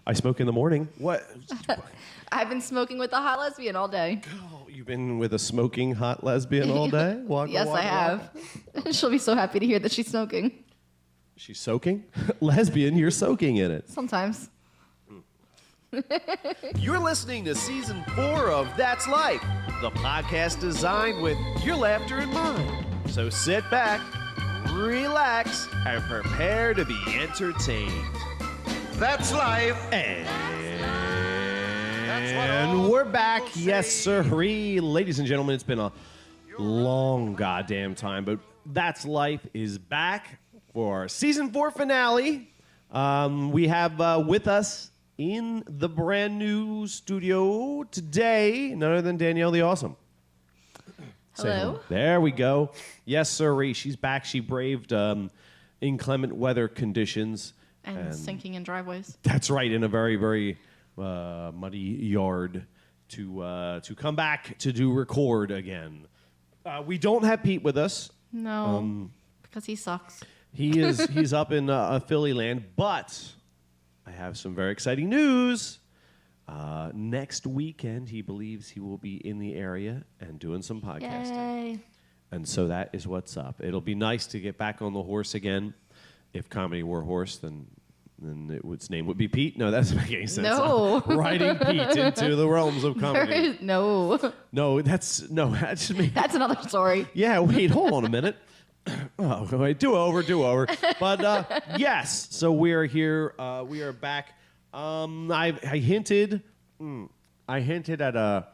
I smoke in the morning. What? I've been smoking with a hot lesbian all day. Oh, you've been with a smoking hot lesbian all day? Yes, I have. She'll be so happy to hear that she's smoking. She's soaking? Lesbian, you're soaking in it. Sometimes. You're listening to Season 4 of That's Life, the podcast designed with your laughter in mind. So sit back, relax, and prepare to be entertained. That's life. And we're back. Yes, sirree. Ladies and gentlemen, it's been a long goddamn time, but That's Life is back for our Season 4 finale. We have with us in the brand new studio today, none other than Danielle the Awesome. Hello. There we go. Yes, sirree. She's back. She braved inclement weather conditions. And sinking in driveways. That's right, in a very, very muddy yard to come back to record again. We don't have Pete with us. No, because he sucks. He's up in Philly land, but I have some very exciting news. Next weekend, he believes he will be in the area and doing some podcasting. Yay. And so that is what's up. It'll be nice to get back on the horse again. If comedy were a horse, then its name would be Pete. No, that doesn't make any sense. No. Riding Pete into the realms of comedy. No. No, that's just me. That's another story. Yeah, wait, hold on a minute. Oh, wait, do over. But yes, so we are here. We are back. I hinted at a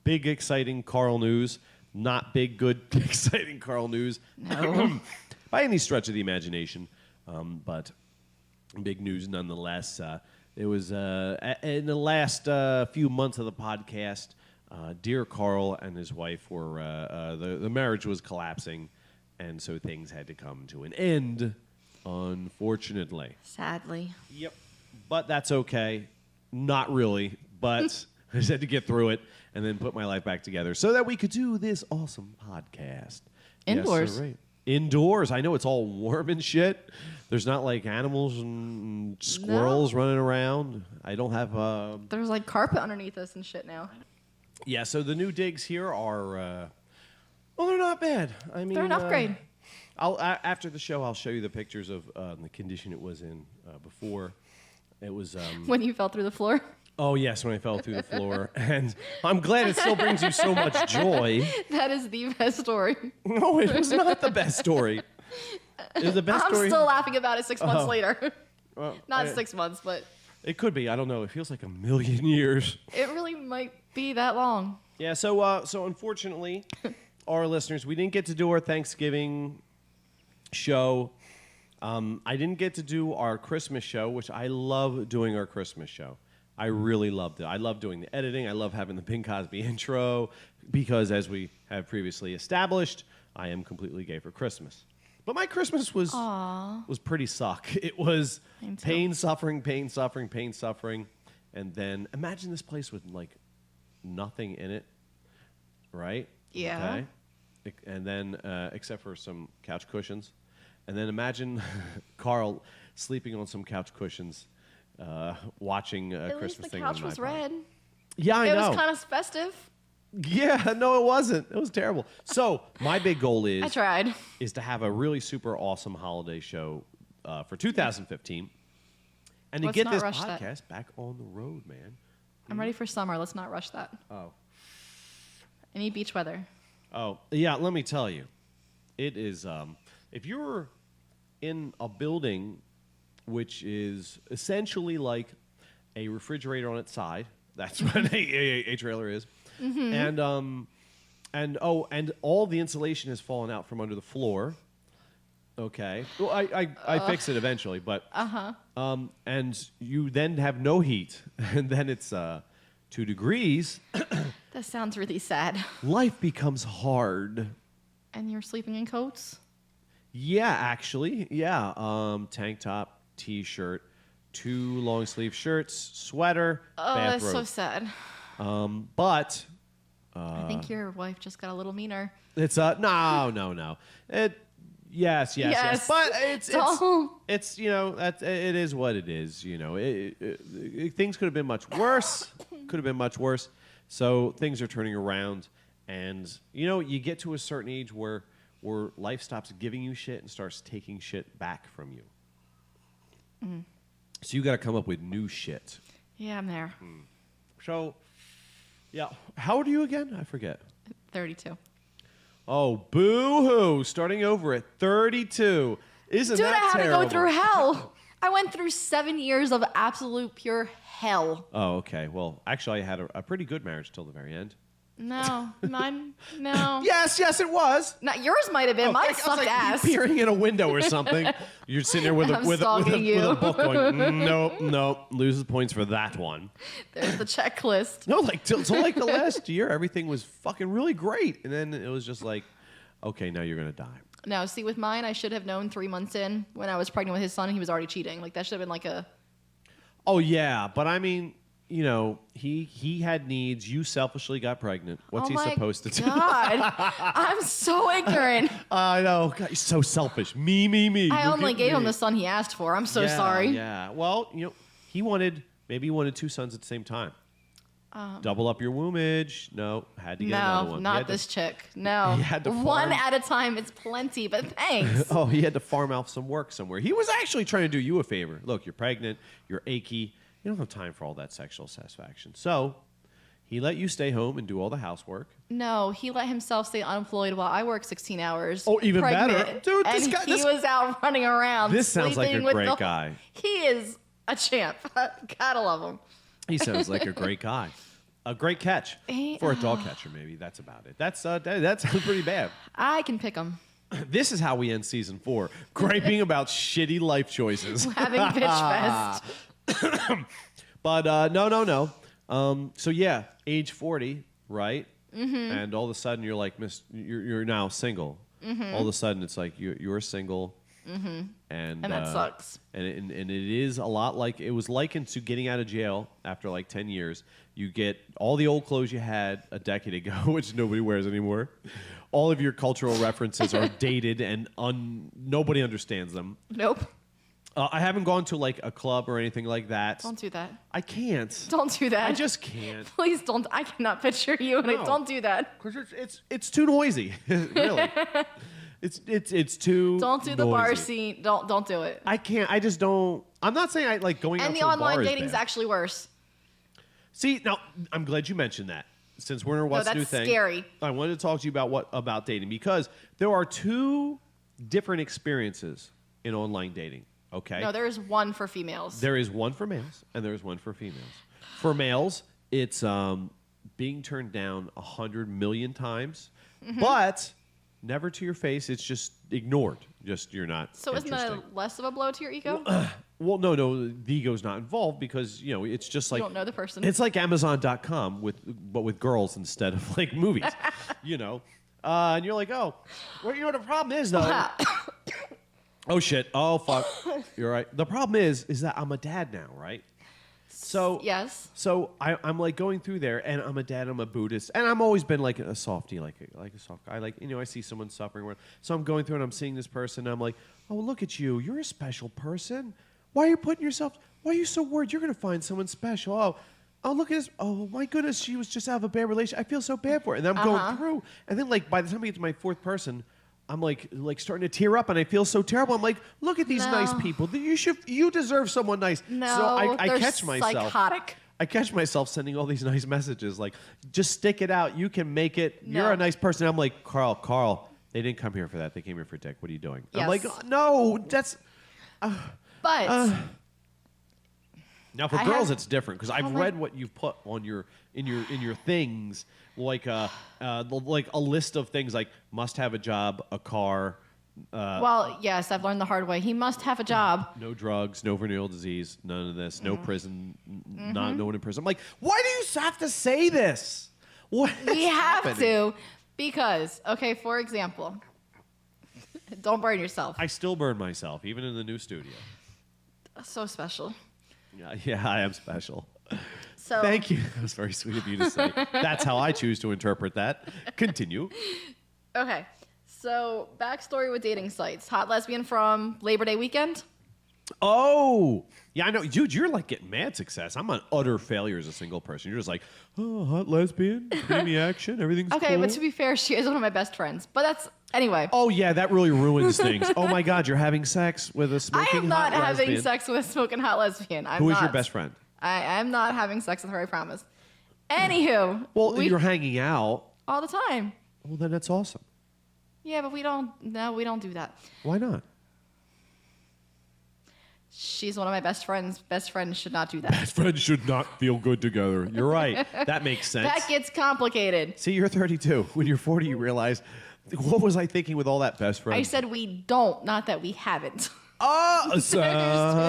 big, exciting Carl news. Not big, good, exciting Carl news. No. By any stretch of the imagination, but big news nonetheless. It was in the last few months of the podcast, dear Carl and his wife were, the marriage was collapsing, and so things had to come to an end, unfortunately. Sadly. Yep. But that's okay. Not really, but I just had to get through it and then put my life back together so that we could do this awesome podcast. Indoors. Yes, right. Indoors. I know it's all warm and shit. There's not like animals and squirrels running around. I don't have... There's like carpet underneath us and shit now. Yeah, so the new digs here are... well, they're not bad. I mean, They're an upgrade. After the show, I'll show you the pictures of the condition it was in before. It was... When you fell through the floor? Oh, yes, when I fell through the floor. And I'm glad it still brings you so much joy. That is the best story. No, it was not the best story. It was the best story. I'm still laughing about it 6 months later. Well, Not 6 months, but... It could be. I don't know. It feels like a million years. It really might be that long. Yeah, so unfortunately, our listeners, we didn't get to do our Thanksgiving show. I didn't get to do our Christmas show, which I love doing our Christmas show. I really loved it. I love doing the editing. I love having the Bing Cosby intro because, as we have previously established, I am completely gay for Christmas. But my Christmas was pretty suck. It was pain, suffering, and then imagine this place with like nothing in it, right? Yeah. Okay. And then except for some couch cushions, and then imagine Carl sleeping on some couch cushions. Watching a Christmas thing. At least the couch was red. Yeah, I know. It was kind of festive. Yeah, no, it wasn't. It was terrible. So my big goal I tried. is to have a really super awesome holiday show for 2015, and to Let's get not this rush podcast that. back on the road, man. I'm ready for summer. Let's not rush that. Oh, I need beach weather. oh, yeah. Let me tell you, it is. If you're in a building which is essentially like a refrigerator on its side. That's what a trailer is. Mm-hmm. And all the insulation has fallen out from under the floor. Okay. Well, I fix it eventually, but and you then have no heat, and then it's 2 degrees. That sounds really sad. Life becomes hard. And you're sleeping in coats? Yeah, actually. Yeah. Tank top, T-shirt, 2 long sleeve shirts, sweater, bathrobe. That's so sad. But I think your wife just got a little meaner. it's no. Yes. Yes. But Don't. it's it is what it is. Things could have been much worse. So things are turning around, and you get to a certain age where life stops giving you shit and starts taking shit back from you. So you got to come up with new shit. Yeah, I'm there. So, yeah. How old are you again? I forget. 32. Oh, boo-hoo. Starting over at 32. Isn't Dude, I that had terrible? to go through hell. I went through 7 years of absolute pure hell. Oh, okay. Well, actually, I had a pretty good marriage till the very end. No, mine, no. Yes, it was. Not yours might have been. Mine sucked ass. Peering in a window or something. You're sitting there with I'm with stalking you. a book going, nope, loses points for that one. There's the checklist. No, till like the last year, everything was fucking really great. And then it was just like, okay, now you're going to die. No, see, with mine, I should have known 3 months in when I was pregnant with his son, he was already cheating. Like, that should have been like a... Oh, yeah. But I mean, he had needs. You selfishly got pregnant. What's he supposed to do? God, I'm so ignorant. I know. God, you're so selfish. Me. I only gave him the son he asked for. I'm so sorry. Yeah. Well, he wanted 2 sons at the same time. Double up your wombage. No, had to get another one. No, not this chick. No. He had to one farm. at a time. It's plenty, but thanks. Oh, he had to farm out some work somewhere. He was actually trying to do you a favor. Look, you're pregnant. You're achy. You don't have time for all that sexual satisfaction. So he let you stay home and do all the housework. No, he let himself stay unemployed while I work 16 hours. Oh, even pregnant, better. Dude, and he was out running around. This sounds like a sleeping with great guy. He is a champ. Gotta love him. He sounds like a great guy. A great catch. For a dog catcher, maybe. That's about it. That sounds pretty bad. I can pick him. This is how we end season 4. Griping about shitty life choices. Having bitch fest. But no. So yeah, age 40, right? Mm-hmm. And all of a sudden you're like, you're now single. Mm-hmm. All of a sudden it's like you're single. Mm-hmm. And that sucks. And it is a lot like it was likened to getting out of jail after like 10 years. You get all the old clothes you had a decade ago, which nobody wears anymore. All of your cultural references are dated and nobody understands them. Nope. I haven't gone to like a club or anything like that. Don't do that. I can't. Don't do that. I just can't. Please don't. I cannot picture you, and No. don't do that. Because it's too noisy. Really. It's too. Don't do the bar scene. Don't do it. I can't. I just don't. I'm not saying I like going out And to the a online bar is dating's bad. actually worse. See, now I'm glad you mentioned that. Since we're in our what's that's new thing, scary. I wanted to talk to you about dating because there are 2 different experiences in online dating. Okay. No, there is one for females. There is one for males and there is one for females. For males, it's being turned down 100 million times, but never to your face. It's just ignored. Just you're not. So isn't interesting. that less of a blow to your ego? Well, no, the ego's not involved because it's just like You don't know the person. It's like Amazon.com but with girls instead of like movies, and you're like, oh, well, the problem is though. Oh shit! Oh fuck! You're right. The problem is that I'm a dad now, right? So yes. So I'm like going through there, and I'm a dad. I'm a Buddhist, and I've always been like a softie, like a soft guy. Like I see someone suffering, so I'm going through and I'm seeing this person. And I'm like, oh look at you! You're a special person. Why are you putting yourself? Why are you so worried? You're gonna find someone special. Oh look at this! Oh my goodness, she was just out of a bad relationship. I feel so bad for her. And then I'm going through, and then like by the time I get to my 4th person. I'm like starting to tear up, and I feel so terrible. I'm like, look at these nice people. You deserve someone nice. No, so I they're catch myself. psychotic. I catch myself sending all these nice messages, like, just stick it out. You can make it. No. You're a nice person. I'm like, Carl. They didn't come here for that. They came here for dick. What are you doing? Yes. I'm like, no, that's. But Now for girls, it's different because I've read what you've put on your in your things, like a list of things like must have a job, a car. well, yes, I've learned the hard way. He must have a job. No drugs, no venereal disease, none of this, no prison, no one in prison. I'm like, why do you have to say this? What? We have to because, okay, for example, don't burn yourself. I still burn myself, even in the new studio. So special. Yeah, I am special. So Thank you. That was very sweet of you to say. That's how I choose to interpret that. Continue. Okay. So, backstory with dating sites. Hot lesbian from Labor Day weekend. Oh, yeah, I know. Dude, you're like getting mad success. I'm an utter failure as a single person. You're just like, oh, hot lesbian, give me action, everything's Okay, cool. but to be fair, she is one of my best friends. But that's, anyway. Oh, yeah, that really ruins things. Oh, my God, you're having sex with a I smoking am not hot having lesbian. sex with a smoking hot lesbian. Who is your best friend? I am not having sex with her, I promise. Anywho. Well, you're hanging out. All the time. Well, then that's awesome. Yeah, but we don't do that. Why not? She's one of my best friends. Best friends should not do that. Best friends should not feel good together. You're right. That makes sense. That gets complicated. See, you're 32. When you're 40, you realize, what was I thinking with all that best friend? I said we don't, not that we haven't. Oh, There's two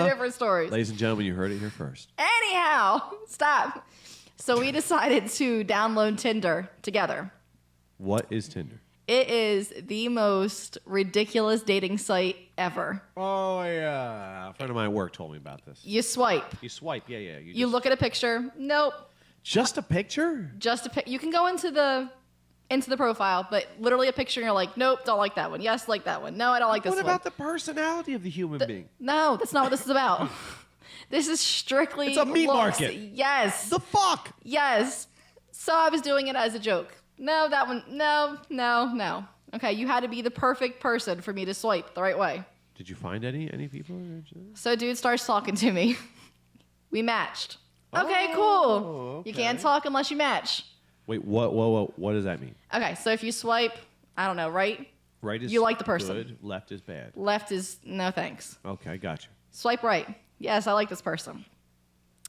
different stories. Ladies and gentlemen, you heard it here first. Anyhow, stop. So we decided to download Tinder together. What is Tinder? It is the most ridiculous dating site ever. Oh, yeah. A friend of my work told me about this. You swipe. You swipe, yeah. You just- look at a picture. Nope. Just a picture? Just a you can go into the profile, but literally a picture and you're like, nope, don't like that one. Yes, like that one. No, I don't like this What one. about the personality of the human being? No, that's not what this is about. This is strictly It's a meat looks. market. Yes. The fuck? Yes. So I was doing it as a joke. No, that one. No. Okay, you had to be the perfect person for me to swipe the right way. Did you find any people? So dude starts talking to me. We matched. Okay, Oh, cool. You okay. can't talk unless you match. Wait, what does that mean? Okay, so if you swipe, I don't know, right? Right is You like the person. good, left is bad. Left is no thanks. Okay, gotcha. Swipe right. Yes, I like this person.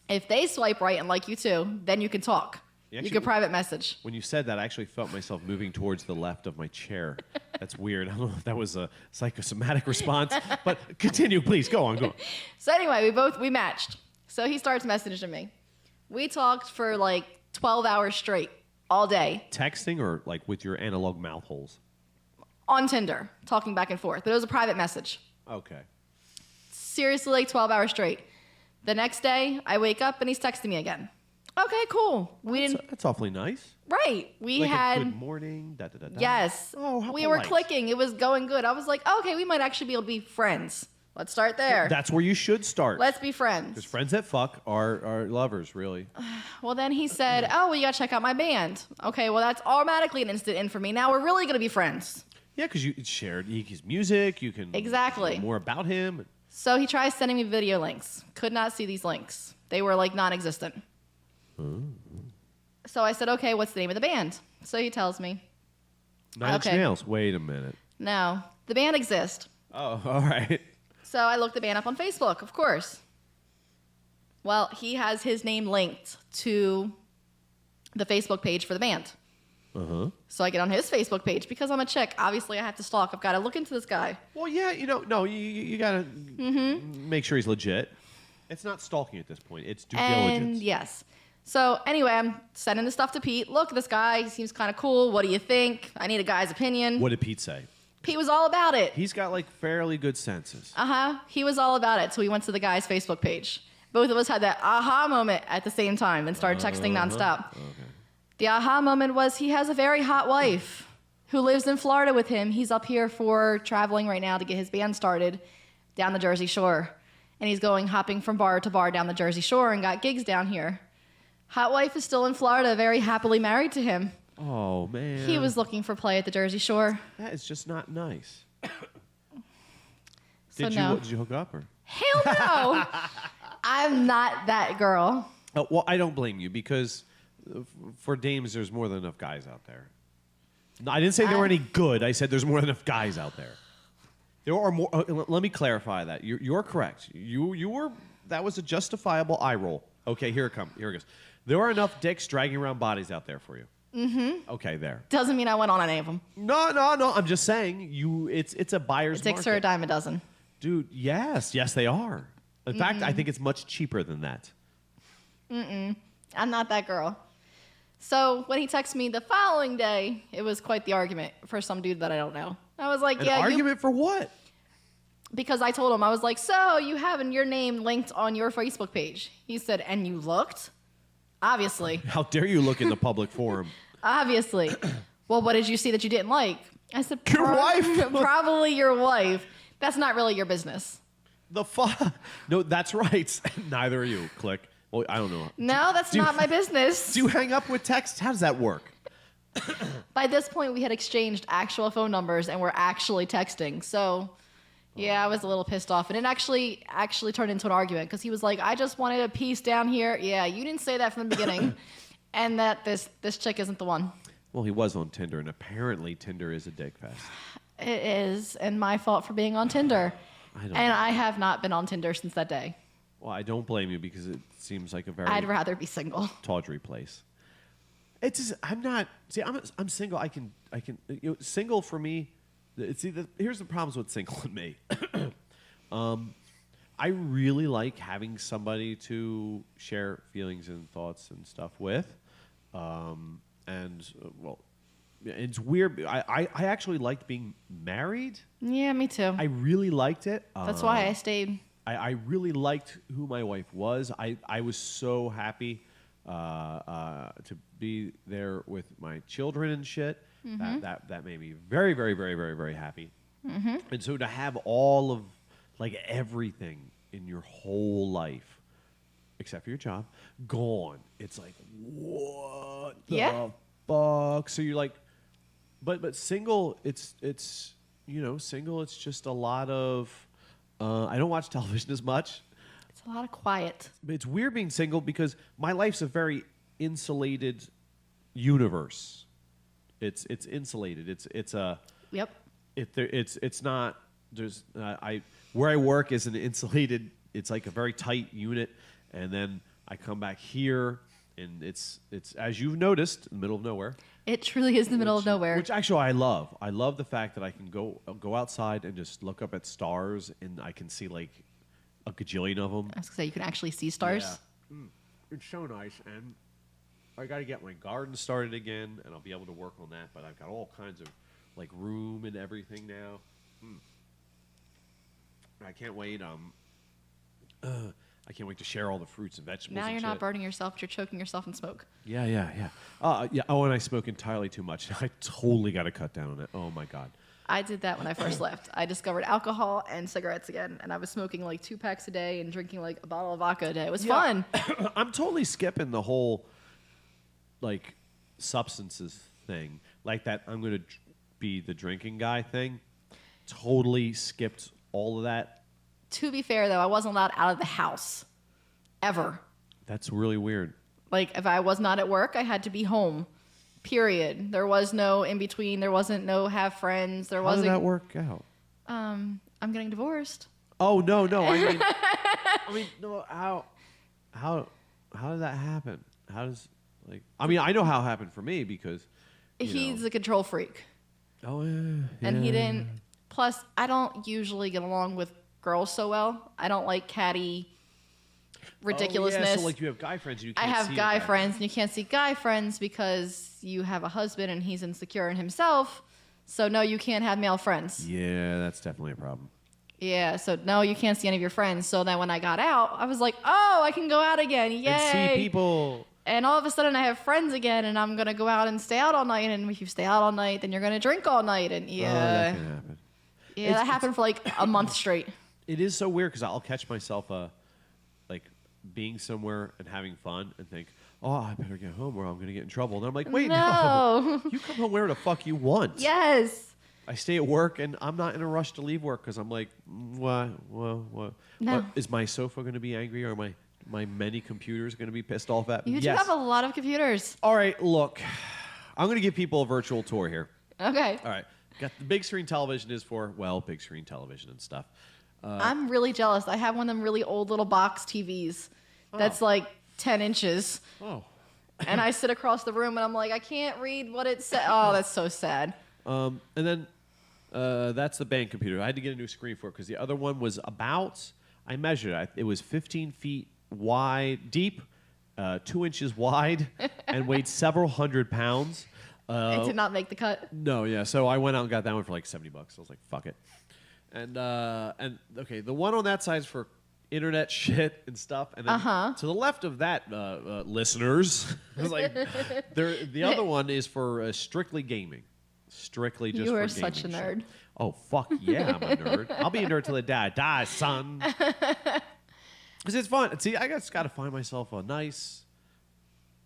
If they swipe right and like you too, then you can talk. You You can private message. When you said that, I actually felt myself moving towards the left of my chair. That's weird. I don't know if that was a psychosomatic response, but continue, please. Go on. So anyway, we matched. So he starts messaging me. We talked for like 12 hours straight, all day, Texting or like with your analog mouth holes? on Tinder, talking back and forth. But it was a private message. Okay. Seriously, like 12 hours straight. The next day, I wake up and he's texting me again. Okay, cool. We didn't. That's awfully nice. Right. We Like had. a good morning. Da, da, da, da. Yes. Oh, how we were polite. clicking. It was going good. I was like, okay, we might actually be able to be friends. Let's start there. That's where you should start. Let's be Because friends. friends that fuck are lovers, really. Well, then he said, oh, well, you got to check out my band. Okay, well, that's automatically an instant in for me. Now we're really going to be friends. Yeah, because you shared his music. You can Exactly. know more about him. So he tries sending me video links. Could not see these links. They were like non-existent. So I said, okay, what's the name of the band? So he tells me, Nine Inch Okay. Nails. Wait a minute. no, the band exists. Oh, all right. So I looked the band up on Facebook, of course. Well, he has his name linked to the Facebook page for the band. Uh-huh. So I get on his Facebook page because I'm a chick. Obviously, I have to stalk. I've got to look into this guy. Well, yeah, no, you got to make sure he's legit. It's not stalking at this point. It's due And diligence. yes. So anyway, I'm sending the stuff to Pete. Look, this guy seems kind of cool. What do you think? I need a guy's opinion. What did Pete say? Pete was all about it. He's got like fairly good senses. He was all about it. So we went to the guy's Facebook page. Both of us had that aha moment at the same time and started texting nonstop. Okay. The aha moment was he has a very hot wife who lives in Florida with him. He's up here for traveling right now to get his band started down the Jersey Shore. And he's going hopping from bar to bar down the Jersey Shore and got gigs down here. Hot wife is still in Florida, very happily married to him. Oh, man. He was looking for play at the Jersey Shore. That is just not nice. So Did no. you hook up or? Hell no! I'm not that girl. Oh, well, I don't blame you because for dames, there's more than enough guys out there. No, I didn't say there were any good. I said there's more than enough guys out there. There are more. Let me clarify that. You're correct. You were. That was a justifiable eye roll. Okay, here it comes. Here it goes. There are enough dicks dragging around bodies out there for you. Mm-hmm. Okay, there. Doesn't mean I went on any of them. No. I'm just saying it's a buyer's Dicks are a market. dime a dozen. Dude, yes, they are. In fact, I think it's much cheaper than that. I'm not that girl. So when he texted me the following day, it was quite the argument for some dude that I don't know. I was like, An yeah, argument for what? because I told him, I was like, so you have your name linked on your Facebook page. He said, and you looked? Obviously. How dare you look in the public forum? Obviously. Well, what did you see that you didn't like? I said, Your wife? Probably your wife. That's not really your business. The fuck? No, that's right. Neither are you. Click. Well, I don't know. No, that's not my business. Do you hang up with text? How does that work? By this point, we had exchanged actual phone numbers and we're actually texting. So, yeah, I was a little pissed off. And it actually turned into an argument because he was like, I just wanted a piece down here. Yeah, you didn't say that from the beginning. And that this chick isn't the one. Well, he was on Tinder, and apparently Tinder is a dick fest. It is, and my fault for being on Tinder. I have not been on Tinder since that day. Well, I don't blame you because it seems like a very I'd rather be single. tawdry place. It's just, I'm not. See, I'm single. I can. Single for me. See, here's the problems with single and me. I really like having somebody to share feelings and thoughts and stuff with, it's weird. I actually liked being married. Yeah, me too. I really liked it. That's why I stayed. I really liked who my wife was. I was so happy to be there with my children and shit. Mm-hmm. That made me very, very, very, very, very happy. Mm-hmm. And so to have all of like everything in your whole life, except for your job, gone. It's like, what the fuck? So you're like, but single, it's single. It's just a lot of. I don't watch television as much. It's a lot of quiet. But it's weird being single because my life's a very insulated universe. It's insulated. It's a. Yep. It's not. There's where I work is an insulated. It's like a very tight unit, and then I come back here, and it's as you've noticed, in the middle of nowhere. It truly is the middle of nowhere. Which actually I love. I love the fact that I can go outside and just look up at stars, and I can see like a gajillion of them. I was gonna say you can actually see stars. Yeah. It's so nice, and I got to get my garden started again, and I'll be able to work on that. But I've got all kinds of like room and everything now. I can't wait. I can't wait to share all the fruits and vegetables. Now and you're shit. not burning yourself; but you're choking yourself in smoke. Yeah. Yeah. Oh, and I smoke entirely too much. I totally got to cut down on it. Oh my god. I did that when I first left. I discovered alcohol and cigarettes again, and I was smoking like 2 packs a day and drinking like a bottle of vodka a day. It was fun. I'm totally skipping the whole like substances thing, like that. I'm gonna be the drinking guy thing. Totally skipped all of that. To be fair, though, I wasn't allowed out of the house ever. That's really weird. Like, if I was not at work, I had to be home. Period. There was no in between. There wasn't no have friends. There wasn't. How did that work out? I'm getting divorced. Oh no! I mean, no. How did that happen? How does like? I mean, I know how it happened for me because he's a control freak. Oh yeah. And he didn't. Plus, I don't usually get along with girls so well. I don't like catty ridiculousness. Oh, yeah, so like you have guy friends. You can't I have see guy friends, and you can't see guy friends because you have a husband and he's insecure in himself. So no, you can't have male friends. Yeah, that's definitely a problem. Yeah, so no, you can't see any of your friends. So then when I got out, I was like, oh, I can go out again. Yay. And see people. And all of a sudden I have friends again, and I'm going to go out and stay out all night. And if you stay out all night, then you're going to drink all night. And Oh, that can happen. Yeah, that happened for like a month straight. It is so weird because I'll catch myself like being somewhere and having fun and think, oh, I better get home or I'm going to get in trouble. And I'm like, wait, no. You come home wherever the fuck you want. Yes. I stay at work and I'm not in a rush to leave work because I'm like, what? No. Is my sofa going to be angry or my many computers going to be pissed off at me? You do have a lot of computers. All right, look, I'm going to give people a virtual tour here. Okay. All right. Got the big screen television is for, well, big screen television and stuff. I'm really jealous. I have one of them really old little box TVs that's like 10 inches. Oh. And I sit across the room and I'm like, I can't read what it says. Oh, that's so sad. And then that's the band computer. I had to get a new screen for it because the other one was about, I measured it. It was 15 feet wide, deep, 2 inches wide, and weighed several hundred pounds. It did not make the cut. No, yeah. So I went out and got that one for like $70. I was like, fuck it. And okay, the one on that side is for internet shit and stuff. And then to the left of that, listeners, it's like the other one is for strictly gaming. Strictly just You for are such a gaming shit. nerd. Oh, fuck yeah, I'm a nerd. I'll be a nerd till I die, son. Because it's fun. See, I just got to find myself a nice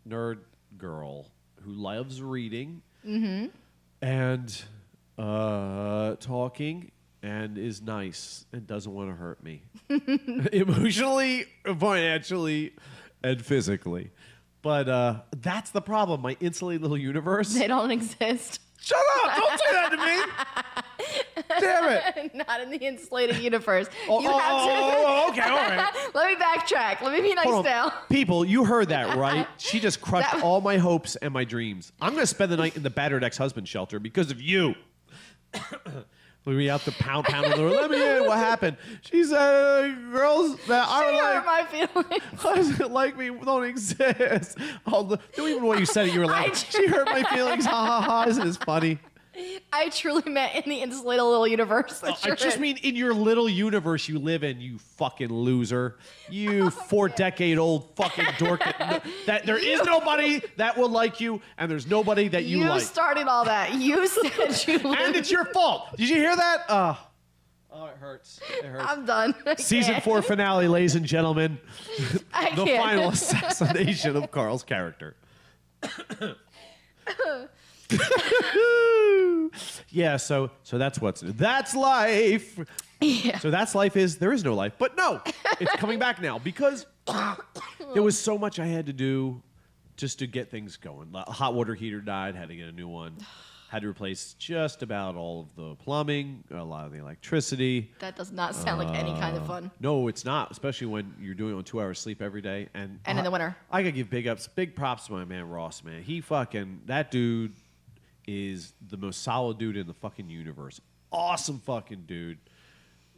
nerd girl who loves reading and talking and is nice and doesn't want to hurt me. Emotionally, financially, and physically. But that's the problem. My insulated little universe. They don't exist. Shut up! Don't say that to me! Damn it! Not in the insulated universe. Oh, You have to. okay, all right. Let me backtrack. Let me be nice Hold on. now. People, you heard that, right? She just crushed all my hopes and my dreams. I'm going to spend the night in the battered ex-husband shelter because of you. We'll be out the pound on the door. Let me in. What happened? She said, girls that I She don't hurt my feelings. doesn't like me don't exist. Don't even know what you said it. You were like, she hurt my feelings. Ha ha ha. Isn't this funny? I truly meant in the insulated little universe. That I you're just in. mean in your little universe you live in, you fucking loser. You 4-decade-old fucking dork. That there is nobody that will like you, and there's nobody that you like. started all that. You said you And lived. it's your fault. Did you hear that? Oh, it hurts. It hurts. I'm done. I Season can't. 4 finale, ladies and gentlemen. I The can't. final assassination of Carl's character. Yeah, so that's that's life. Yeah. So that's life is there is no life. But no, it's coming back now because there was so much I had to do just to get things going. A hot water heater died, had to get a new one. Had to replace just about all of the plumbing, a lot of the electricity. That does not sound like any kind of fun. No, it's not, especially when you're doing it on 2 hours sleep every day. And in the winter. I gotta give big props to my man Ross, man. That dude is the most solid dude in the fucking universe. Awesome fucking dude.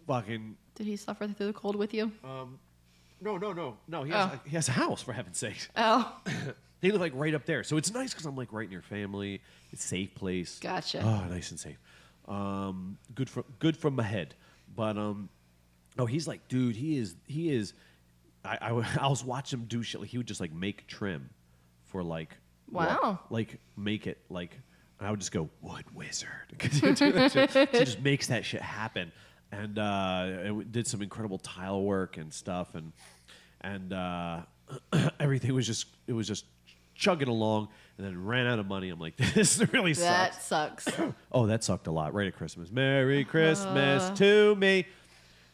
Fucking Did he suffer through the cold with you? no. Oh. He has a house, for heaven's sake. Oh, They live like right up there, so it's nice because I'm like right near family. It's a safe place. Gotcha. Oh, nice and safe. Good from my head. But he's like, dude, he is. I was watching him do shit. Like he would just like make trim for like Wow. like make it like I would just go wood wizard because he would do that shit. So he just makes that shit happen. And it did some incredible tile work and stuff, and everything was just chugging along, and then ran out of money. I'm like, this really that sucks. sucks. Oh, that sucked a lot. Right at Christmas. Merry Christmas to me.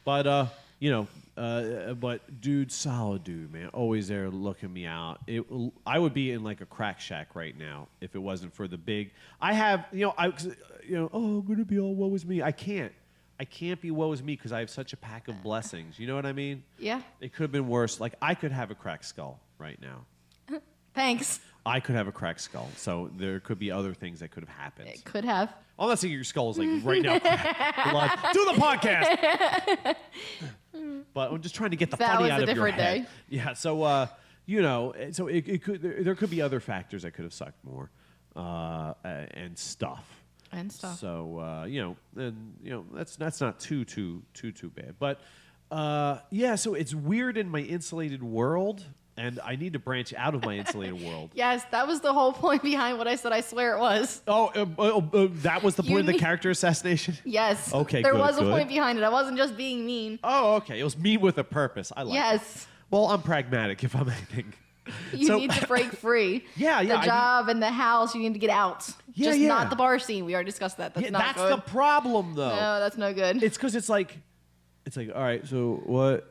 But but dude, solid dude, man. Always there looking me out. I would be in like a crack shack right now if it wasn't for the big. I have, I'm gonna be all woe is me. I can't be woe is me because I have such a pack of blessings. You know what I mean? Yeah. It could have been worse. Like I could have a cracked skull right now. Thanks. I could have a cracked skull. So there could be other things that could have happened. It could have. I'm not saying your skull is like right now. Blood. Do the podcast. But I'm just trying to get the That funny was out a of your different head. day. Yeah. So so it could there could be other factors that could have sucked more, and stuff. And stuff. So that's not too bad. But so it's weird in my insulated world, and I need to branch out of my insulated world. Yes, that was the whole point behind what I said. I swear it was. That was the You point of the need- character assassination? Yes. Okay, There good, was a good. point behind it. I wasn't just being mean. Oh, okay. It was me with a purpose. I like it. Yes. Well, I'm pragmatic if I'm anything. You So- need to break free. Yeah, I The need- job and the house, you need to get out. Yeah, Just yeah. not the bar scene. We already discussed that. That's Yeah, not that's good. the problem, though. No, that's no good. It's because it's like, all right, so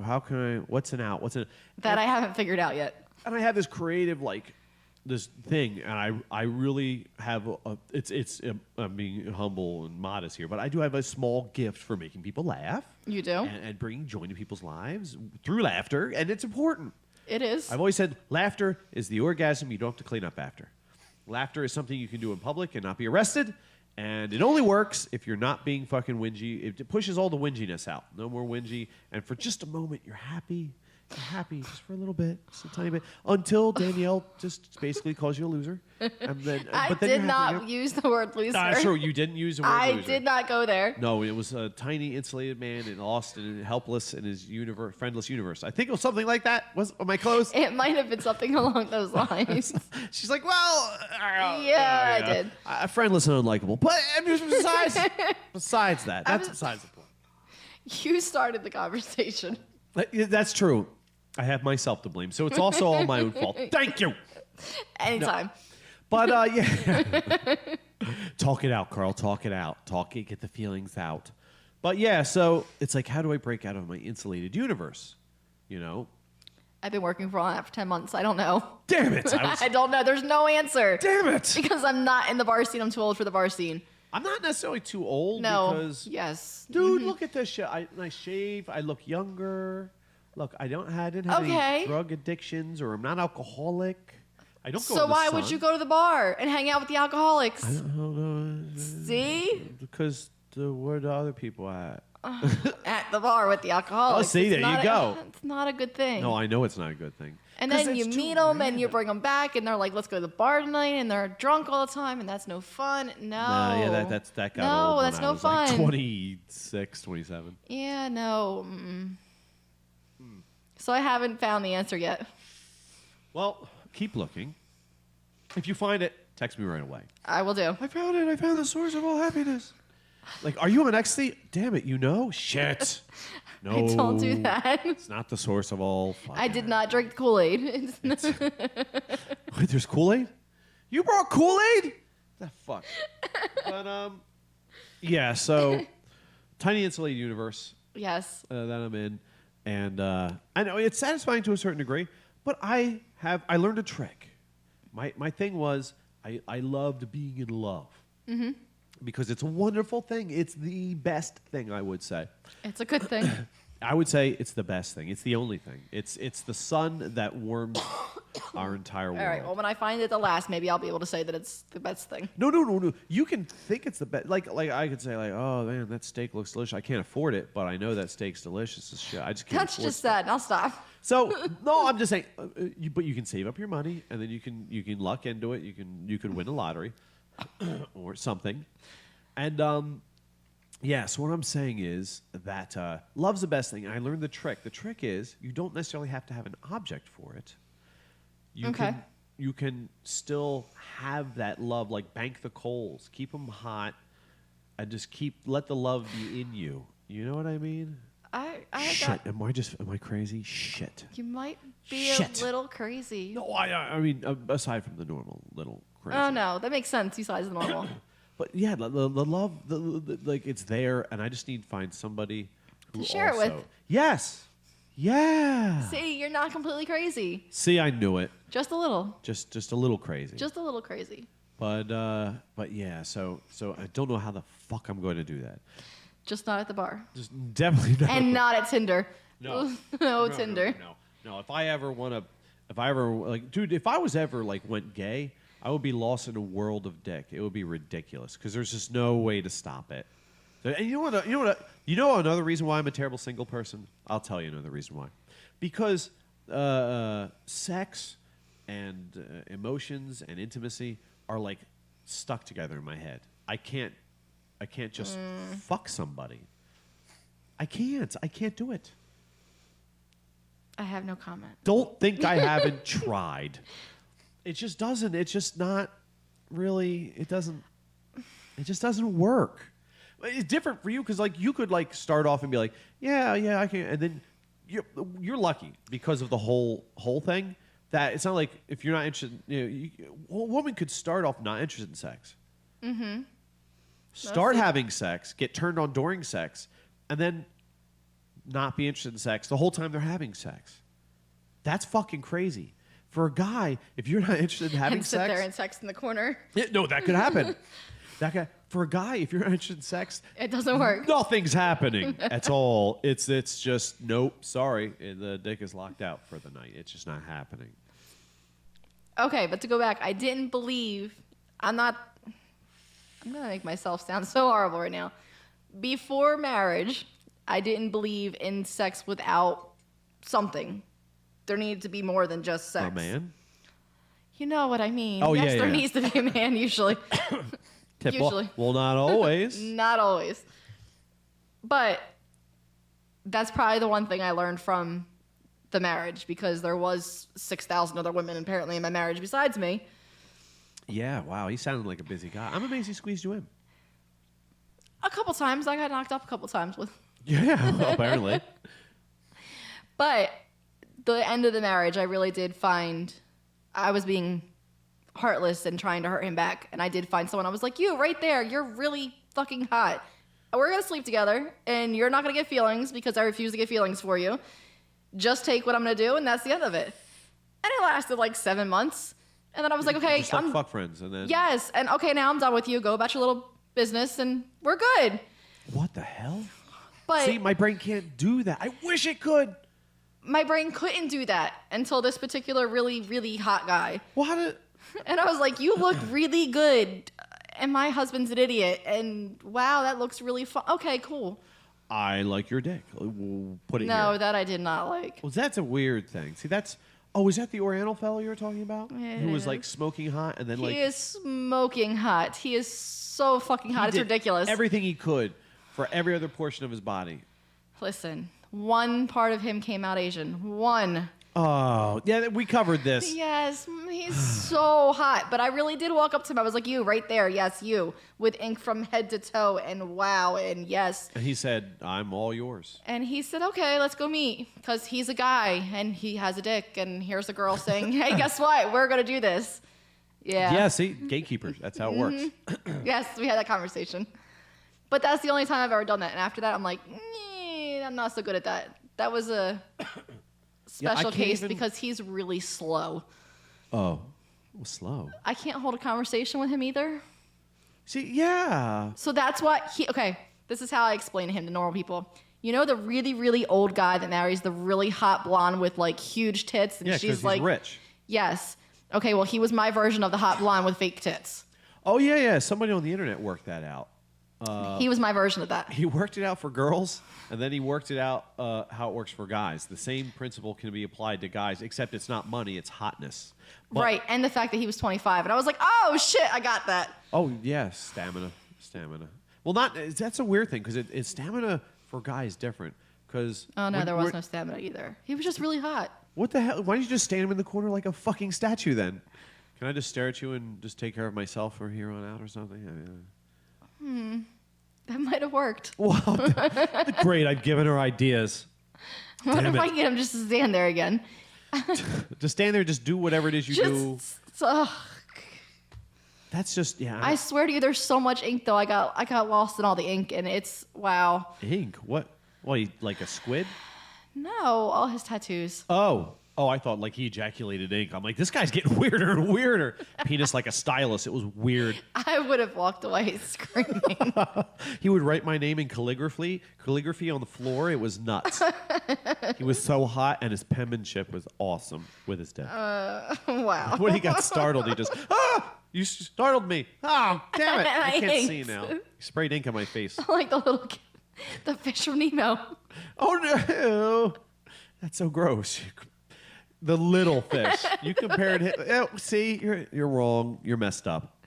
how can I, what's an out? That I haven't figured out yet. And I have this creative, this thing, and I really have, I'm being humble and modest here, but I do have a small gift for making people laugh. You do? And bringing joy to people's lives through laughter, and it's important. It is. I've always said laughter is the orgasm you don't have to clean up after. Laughter is something you can do in public and not be arrested. And it only works if you're not being fucking whingy. It pushes all the whinginess out. No more whingy. And for just a moment, you're happy. happy just for a little bit, just a tiny bit, until Danielle just basically calls you a loser. And then, I but then did you're happy. not use the word loser. Sure, you didn't use the word I loser. did not go there. No, it was a tiny insulated man and lost and helpless in his friendless universe. I think it was something like that. Am I close? It might have been something along those lines. She's like, well, Yeah, I did. Friendless and unlikable. But besides that, that's besides the point. You started the conversation. That's true. I have myself to blame, so it's also all my own fault. Thank you. Anytime. But yeah, talk it out, Carl. Talk it out. Talk it. Get the feelings out. But yeah, so it's like, how do I break out of my insulated universe? You know. I've been working on that for 10 months. I don't know. Damn it! I don't know. There's no answer. Damn it! Because I'm not in the bar scene. I'm too old for the bar scene. I'm not necessarily too old. No. Because, Yes. dude, look at this shit. I shave. I look younger. Look, I didn't have any drug addictions, or I'm not alcoholic. I don't go. So in the why sun. would you go to the bar and hang out with the alcoholics? I don't know. See? Because where the other people at? At the bar with the alcoholics. Oh, see, there you go. It's not a good thing. No, I know it's not a good thing. And 'Cause then you it's too meet them and you random. bring them back and they're like, let's go to the bar tonight, and they're drunk all the time and that's no fun. No. Yeah, that got No, old when that's I no was like fun. 26, 27. Yeah, no. So I haven't found the answer yet. Well, keep looking. If you find it, text me right away. I will do. I found it. I found the source of all happiness. Like, are you on ecstasy? Damn it, you know? Shit. No. I don't do that. It's not the source of all I did not drink the Kool-Aid. Wait, there's Kool-Aid? You brought Kool-Aid? The fuck. But, yeah, so, tiny insulated universe Yes. that I'm in. And I know it's satisfying to a certain degree, but I learned a trick. My thing was I loved being in love. Mm-hmm. Because it's a wonderful thing. It's the best thing, I would say. It's a good thing. I would say it's the best thing. It's the only thing. It's the sun that warms our entire world. All right. Well, when I find it the last, maybe I'll be able to say that it's the best thing. No. You can think it's the best. Like I could say, like, oh man, that steak looks delicious. I can't afford it, but I know that steak's delicious as shit. I just can't. That's afford just steak. that. And I'll stop. So no, I'm just saying. But you can save up your money, and then you can luck into it. You can win a lottery or something, and yeah. So what I'm saying is that love's the best thing. And I learned the trick. The trick is you don't necessarily have to have an object for it. You can still have that love, like bank the coals, keep them hot, and just let the love be in you. You know what I mean? Shit. Am I crazy? Shit. You might be Shit. a little crazy. No, I mean, aside from the normal little crazy. Oh no, that makes sense. You size the normal. But yeah, the love, like it's there, and I just need to find somebody who To share it with. Yes. Yeah. See, you're not completely crazy. See, I knew it. Just a little. Just a little crazy. Just a little crazy. But yeah, so I don't know how the fuck I'm going to do that. Just not at the bar. Just definitely not. And not at Tinder. No. No Tinder. No. If I ever like, dude, if I was ever like went gay, I would be lost in a world of dick. It would be ridiculous because there's just no way to stop it. And you know another reason why I'm a terrible single person? I'll tell you another reason why. Because sex and emotions and intimacy are like stuck together in my head. I can't just fuck somebody. I can't do it. I have no comment. Don't think I haven't tried. It just doesn't. It's just not really. It just doesn't work. It's different for you because like you could like start off and be like, yeah, I can, and then you're lucky because of the whole thing that it's not like if you're not interested. A woman could start off not interested in sex. Mm-hmm. Start having sex, get turned on during sex, and then not be interested in sex the whole time they're having sex. That's fucking crazy. For a guy, if you're not interested in having And sit sex, there and sex in the corner. no, that could happen. For a guy, if you're not interested in sex, It doesn't work. nothing's happening at all. It's just nope. Sorry, the dick is locked out for the night. It's just not happening. Okay, but to go back, I didn't believe. I'm gonna make myself sound so horrible right now. Before marriage, I didn't believe in sex without something. there needed to be more than just sex. A man? You know what I mean. Oh, yes, yeah, there yeah. needs to be a man usually. Usually. Well, not always. Not always. But that's probably the one thing I learned from the marriage, because there was 6,000 other women apparently in my marriage besides me. Yeah, wow. He sounded like a busy guy. I'm amazed he squeezed you in. A couple times. I got knocked up a couple times with. Yeah, apparently. But the end of the marriage, I really did find I was being heartless and trying to hurt him back. And I did find someone. I was like, you right there. You're really fucking hot. We're going to sleep together and you're not going to get feelings because I refuse to get feelings for you. Just take what I'm going to do. And that's the end of it. And it lasted like 7 months. And then I was like, okay, Just like fuck friends. And then. Yes. And okay, now I'm done with you. Go about your little business and we're good. What the hell? But See, my brain can't do that. I wish it could. my brain couldn't do that until this particular really, really hot guy. Well, how did... And I was like, you look really good. And my husband's an idiot. And wow, that looks really fun. Okay, cool. I like your dick. We'll put it No, here. that I did not like. Well, that's a weird thing. See, that's... Oh, is that the Oriental fellow you were talking about? Who was like smoking hot and then like... He is smoking hot. He is so fucking hot. he It's did ridiculous. Everything he could for every other portion of his body. Listen, one part of him came out Asian. One. Oh, yeah, we covered this. Yes, he's so hot. But I really did walk up to him. I was like, you, right there. Yes, you. With ink from head to toe. And wow. And yes. And he said, I'm all yours. And he said, okay, let's go meet. Because he's a guy. And he has a dick. And here's a girl saying, hey, guess what? We're going to do this. Yeah. Yeah, see, gatekeepers. That's how it works. Yes, we had that conversation. But that's the only time I've ever done that. And after that, I'm like, I'm not so good at that. That was a special case because he's really slow. Oh, well, slow. I can't hold a conversation with him either. See, yeah. So that's what okay, this is how I explain to him to normal people. You know the really, really old guy that marries the really hot blonde with like huge tits and Yeah, she's because like he's rich. Yes. Okay, well he was my version of the hot blonde with fake tits. Oh, yeah, yeah. Somebody on the internet worked that out. He was my version of that. He worked it out for girls, and then he worked it out how it works for guys. The same principle can be applied to guys, except it's not money, it's hotness. But- Right, and the fact that he was 25. And I was like, oh, shit, I got that. Oh, yeah, stamina. Well, that's a weird thing, because it's stamina for guys different. Because Oh, no, there was no stamina either. He was just really hot. What the hell? Why don't you just stand him in the corner like a fucking statue then? Can I just stare at you and just take care of myself from here on out or something? Yeah. That might have worked. Wow. Great, I've given her ideas. What Damn if I it. get him just to stand there again? Just stand there, just do whatever it is you do. That's just, yeah. I swear to you, there's so much ink, though. I got lost in all the ink, and it's, wow. Ink? What? What, like a squid? No, all his tattoos. Oh, I thought like he ejaculated ink. I'm like, this guy's getting weirder and weirder. Penis like a stylus. It was weird. I would have walked away screaming. He would write my name in calligraphy on the floor. It was nuts. He was so hot, and his penmanship was awesome with his dick. Wow. When he got startled, he just, you startled me. Oh, damn it. I can't see now. He sprayed ink on my face. Like the little kid, the fish from Nemo. Oh, no. That's so gross. The little fish. You compared him. Oh, see, you're wrong. You're messed up.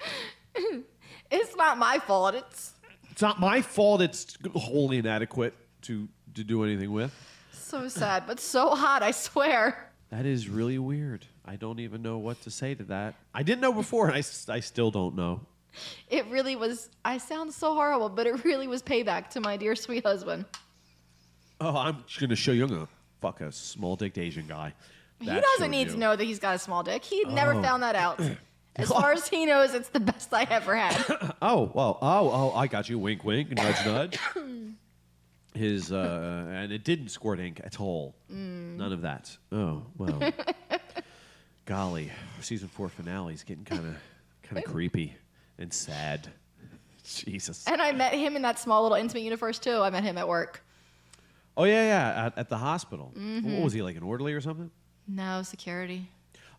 It's not my fault. It's not my fault. It's wholly inadequate to do anything with. So sad, but so hot, I swear. That is really weird. I don't even know what to say to that. I didn't know before, and I still don't know. It really was, I sound so horrible, but it really was payback to my dear sweet husband. Oh, I'm just going to show you. I'm going to fuck a small-dicked Asian guy. He doesn't need to know that he's got a small dick. He never found that out. As far as he knows, it's the best I ever had. Oh, well, oh, I got you. Wink, wink, nudge, nudge. His, and it didn't squirt ink at all. None of that. Oh, well. Golly, season 4 finale is getting kind of creepy and sad. Jesus. And I met him in that small little intimate universe, too. I met him at work. Oh, yeah, at the hospital. What was he, like an orderly or something? No, security.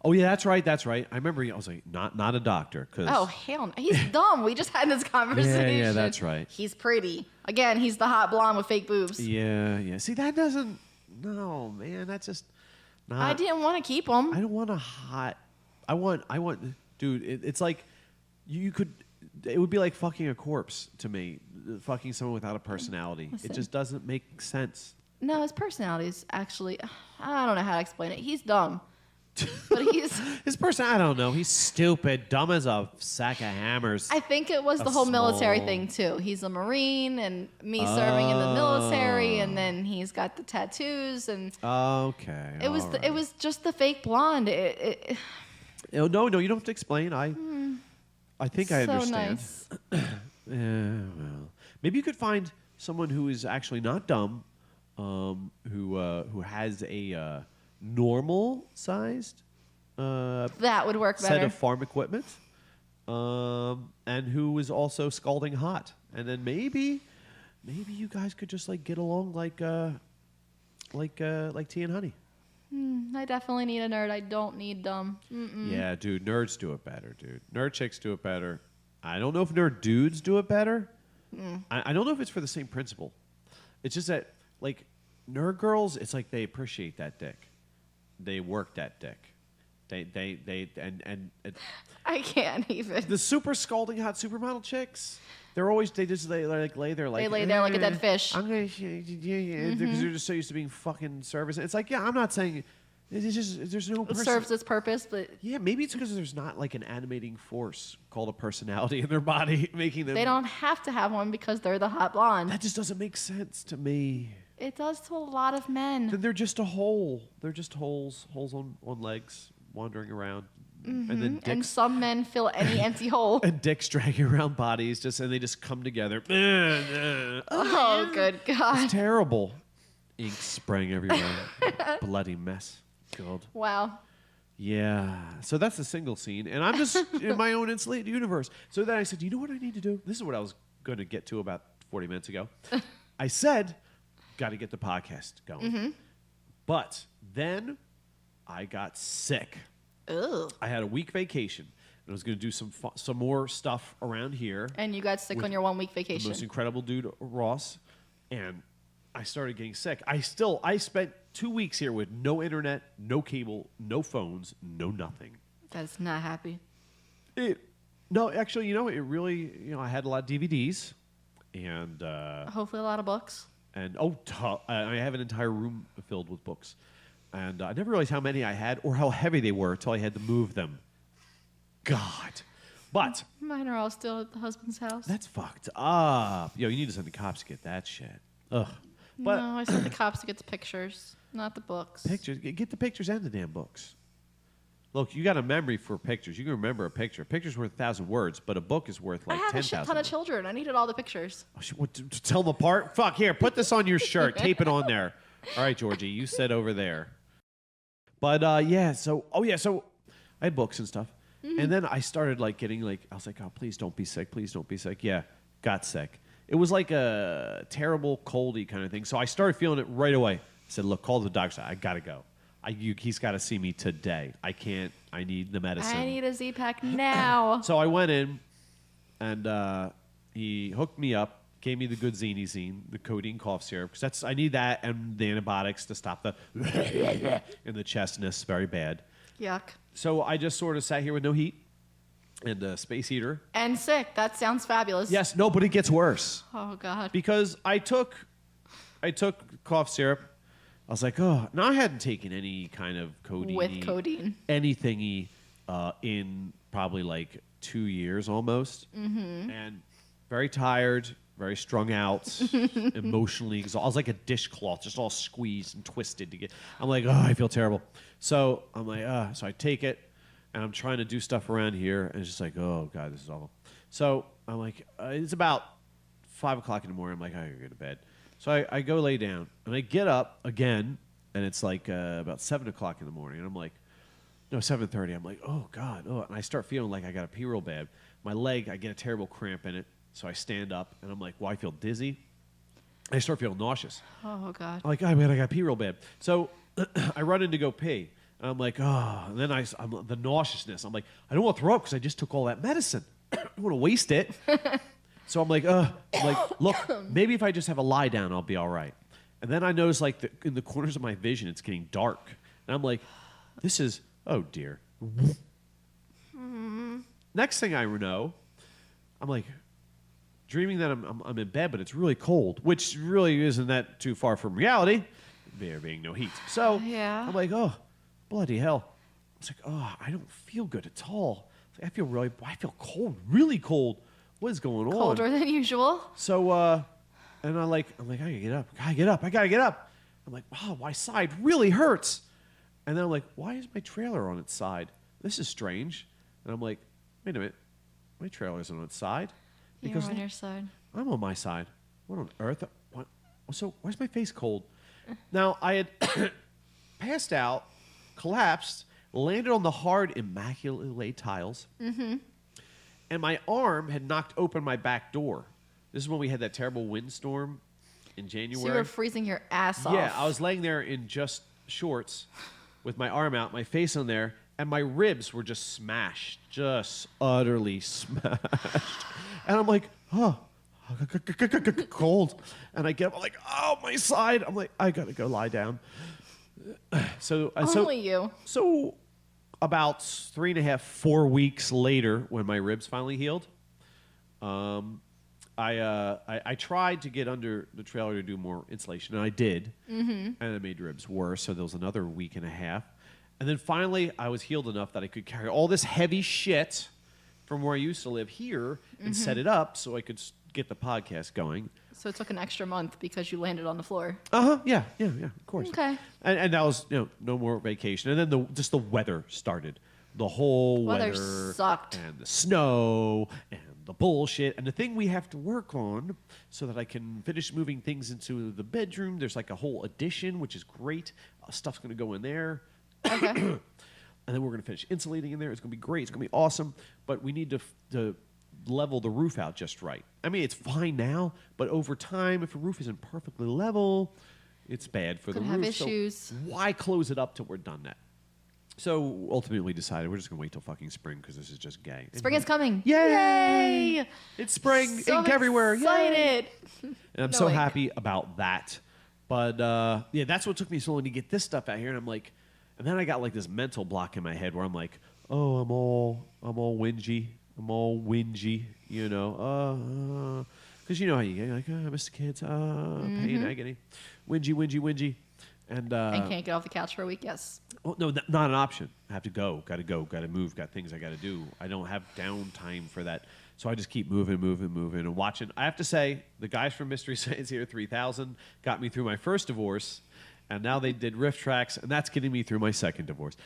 Oh, yeah, that's right. I remember I was like, not a doctor. Oh, hell no. He's dumb. We just had this conversation. Yeah, that's right. He's pretty. Again, he's the hot blonde with fake boobs. Yeah. See, that doesn't... No, man, that's just I didn't want to keep them. I don't want a hot. I want. Dude, it's like you could. It would be like fucking a corpse to me. Fucking someone without a personality. Listen. It just doesn't make sense. No, his personality is actually. I don't know how to explain it. He's dumb, but he's. His person, I don't know. He's stupid, dumb as a sack of hammers. I think it was the whole military thing too. He's a Marine, and me serving in the military, and then he's got the tattoos, and Okay. it was just the fake blonde. No, you don't have to explain. I think I so understand. nice. Well, maybe you could find someone who is actually not dumb, who has a normal sized That would work set better. of farm equipment, and who is also scalding hot. And then maybe you guys could just like get along like tea and honey. I definitely need a nerd. I don't need dumb. Yeah, dude, nerds do it better, dude. Nerd chicks do it better. I don't know if nerd dudes do it better. I don't know if it's for the same principle. It's just that, like, nerd girls, it's like they appreciate that dick. They work that dick. And I can't even. the super scalding hot supermodel chicks, they lay there like They lay there like a dead fish. I'm gonna because they're just so used to being fucking service. It's like, yeah, I'm not saying it's just there's no It person. serves its purpose, but Yeah, maybe it's because there's not like an animating force called a personality in their body making them. they don't have to have one because they're the hot blonde. That just doesn't make sense to me. It does to a lot of men. Then they're just a hole. They're just holes on legs wandering around, and then And dicks some men fill any empty hole. and dicks dragging around bodies, and they just come together. Oh, good God. It's terrible. Ink spraying everywhere. Bloody mess. God. Wow. Yeah. So that's the single scene, and I'm just in my own insulated universe. So then I said, you know what I need to do? This is what I was going to get to about 40 minutes ago. I said, got to get the podcast going. But then I got sick. Ugh. I had a week vacation, and I was going to do some more stuff around here. And you got sick With on your 1 week The vacation. most incredible dude, Ross, and I started getting sick. I spent 2 weeks here with no internet, no cable, no phones, no nothing. That's not happy. No, actually, it really, I had a lot of DVDs, and Hopefully a lot of books. I have an entire room filled with books, and I never realized how many I had or how heavy they were until I had to move them. God, but Mine are all still at the husband's house. that's fucked up. You need to send the cops to get that shit. Ugh. But No, I sent the cops to get the pictures, not the books. pictures, get the pictures and the damn books. Look, you got a memory for pictures. You can remember a picture. A picture's worth 1,000 words, but a book is worth I like have 10,000. a shit ton of children. I needed all the pictures. Oh, shit, what, to tell them apart? Fuck, here, put this on your shirt. Tape it on there. All right, Georgie, you sit over there. But, so I had books and stuff. And then I started, getting, I was like, oh, please don't be sick. Please don't be sick. Yeah, got sick. It was like a terrible coldy kind of thing. So I started feeling it right away. I said, look, call the doctor. I got to go. He's got to see me today. I can't. I need the medicine. I need a Z-Pack now. So I went in, and he hooked me up, gave me the good Zine, the codeine cough syrup, because I need that and the antibiotics to stop the in the chestness, very bad. Yuck. So I just sort of sat here with no heat and a space heater. And sick. That sounds fabulous. Yes, no, but it gets worse Oh, God. because I took cough syrup. I was like, oh, no, I hadn't taken any kind of codeine. With codeine. Anything in probably 2 years almost. And very tired, very strung out, emotionally exhausted. I was like a dishcloth, just all squeezed and twisted to get. I'm like, oh, I feel terrible. So I'm like, so I take it, and I'm trying to do stuff around here, and it's just like, oh, God, this is awful. So I'm like, it's about 5 o'clock in the morning. I'm like, I gotta go to bed. So I go lay down, and I get up again, and it's about 7 o'clock in the morning, and I'm like, no, 7:30. I'm like, oh, God. Oh. And I start feeling like I got to pee real bad. My leg, I get a terrible cramp in it, so I stand up, and I'm like, well, I feel dizzy. I start feeling nauseous. Oh, God. I'm like, oh, man, I got to pee real bad. So I run in to go pee, and I'm like, oh. And then I'm the nauseousness. I'm like, I don't want to throw up because I just took all that medicine. I don't want to waste it. So I'm like, look, maybe if I just have a lie down, I'll be all right. And then I notice, in the corners of my vision, it's getting dark. And I'm like, this is, oh dear. Next thing I know, I'm like dreaming that I'm in bed, but it's really cold, which really isn't that too far from reality, there being no heat. So I'm like, oh, bloody hell. I was like, oh, I don't feel good at all. I feel cold, really cold. What is going on? Colder than usual. So, and I'm like, I gotta get up. I gotta get up. I'm like, oh, my side really hurts. And then I'm like, why is my trailer on its side? This is strange. And I'm like, wait a minute, my trailer isn't on its side. You're on your side. I'm on my side. What on earth? What? So why is my face cold? Now, I had passed out, collapsed, landed on the hard, immaculately laid tiles, and my arm had knocked open my back door. This is when we had that terrible windstorm in January. So you were freezing your ass off. Yeah, I was laying there in just shorts with my arm out, my face on there, and my ribs were just smashed, just utterly smashed. And I'm like, oh, cold. And I get up, I'm like, oh, my side. I'm like, I gotta go lie down. So about 3.5, 4 weeks later, when my ribs finally healed, I tried to get under the trailer to do more insulation, and I did, and it made ribs worse. So there was another week and a half, and then finally I was healed enough that I could carry all this heavy shit from where I used to live here and set it up so I could get the podcast going. So it took an extra month because you landed on the floor. Yeah, of course. Okay. And that was, no more vacation. And then just the weather started. The whole Weather weather sucked. and the snow and the bullshit. And the thing we have to work on so that I can finish moving things into the bedroom, there's like a whole addition, which is great. Stuff's going to go in there. Okay. And then we're going to finish insulating in there. It's going to be great. It's going to be awesome. But we need to level the roof out just right. I mean, it's fine now, but over time, if a roof isn't perfectly level, it's bad for the roof. Have issues. So why close it up till we're done that? So ultimately, we decided we're just going to wait till fucking spring because this is just gay. Spring is coming. Yay! It's spring. So ink everywhere. Excited. Yay! And I'm No so ink. happy about that. But yeah, that's what took me so long to get this stuff out here. And I'm like, and then I got like this mental block in my head where I'm like, oh, I'm all whingy. I'm all whingy, because you know how you get, like, I miss the kids, pain, agony, whingy. And can't get off the couch for a week, yes. Oh, no, not an option. I have to go, got to move, got things I got to do. I don't have downtime for that. So I just keep moving and watching. I have to say, the guys from Mystery Science Theater 3000 got me through my first divorce, and now they did riff tracks, and that's getting me through my second divorce.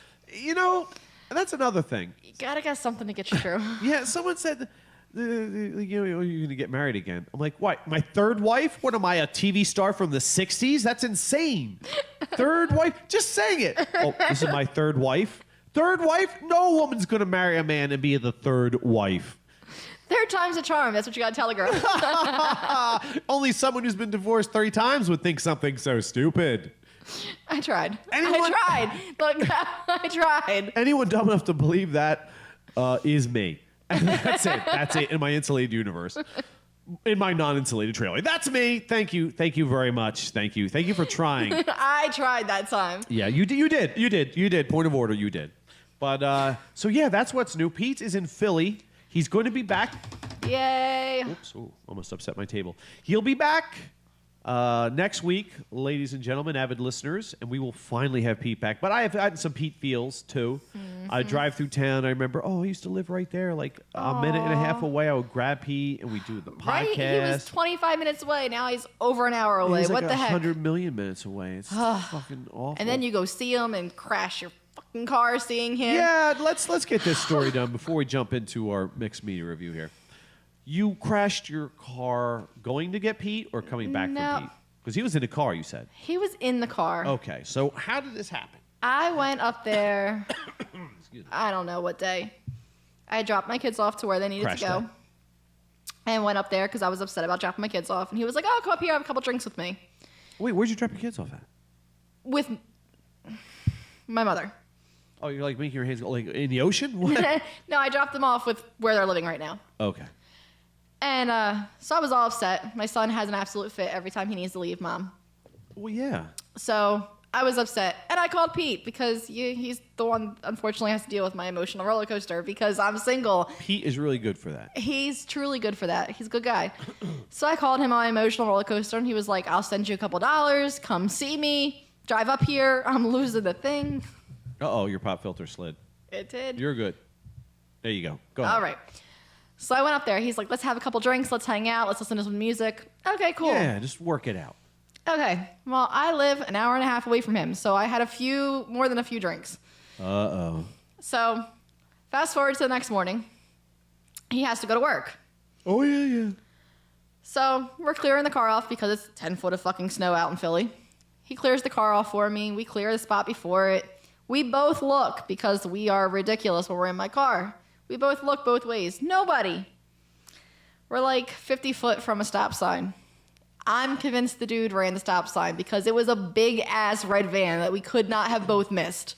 That's another thing. You gotta get something to get you through. Yeah, someone said, you're going to get married again. I'm like, what? My third wife? What am I, a TV star from the 60s? That's insane. Third wife? Just saying it. Oh, this is my third wife? Third wife? No woman's going to marry a man and be the third wife. Third time's a charm. That's what you gotta tell a girl. Only someone who's been divorced 3 times would think something so stupid. I tried. Anyone- Look, I tried. Anyone dumb enough to believe that is me. And that's it. That's it in my insulated universe. In my non-insulated trailer. That's me. Thank you. Thank you very much. Thank you. Thank you for trying. I tried that time. Yeah, you did. Point of order, you did. But, so yeah, that's what's new. Pete is in Philly. He's going to be back. Yay. Oops, almost upset my table. He'll be back next week, ladies and gentlemen, avid listeners, and we will finally have Pete back. But I have had some Pete feels, too. I drive through town. I remember, I used to live right there, like a minute and a half away. I would grab Pete, and we'd do the podcast. Right? He was 25 minutes away. Now he's over an hour away. He's What like the heck? 100 million minutes away. It's fucking awful. And then you go see him and crash your fucking car seeing him. Yeah, let's get this story done before we jump into our mixed media review here. You crashed your car going to get Pete or coming back from Pete? Because he was in the car, you said. He was in the car. Okay, so how did this happen? I went up there, I don't know what day. I dropped my kids off to where they needed Crash to go. day. And went up there because I was upset about dropping my kids off. And he was like, oh, come up here, have a couple drinks with me. Wait, where'd you drop your kids off at? With my mother. Oh, you're like making your hands go like in the ocean? What? No, I dropped them off with where they're living right now. Okay. And so I was all upset. My son has an absolute fit every time he needs to leave mom. Well, yeah. So I was upset. And I called Pete because he's the one, unfortunately, has to deal with my emotional roller coaster because I'm single. Pete is really good for that. He's truly good for that. He's a good guy. So I called him on my emotional roller coaster, and he was like, I'll send you a couple dollars. Come see me. Drive up here. I'm losing the thing. Uh-oh, your pop filter slid. It did. You're good. There you go. Go ahead. All right. So I went up there. He's like, let's have a couple drinks. Let's hang out. Let's listen to some music. Okay, cool. Yeah, just work it out. Okay. Well, I live an hour and a half away from him, so I had more than a few drinks. Uh-oh. So fast forward to the next morning. He has to go to work. Oh, yeah. So we're clearing the car off because it's 10 foot of fucking snow out in Philly. He clears the car off for me. We clear the spot before it. We both look because we are ridiculous when we're in my car. We both look both ways. Nobody. We're like 50 foot from a stop sign. I'm convinced the dude ran the stop sign because it was a big-ass red van that we could not have both missed.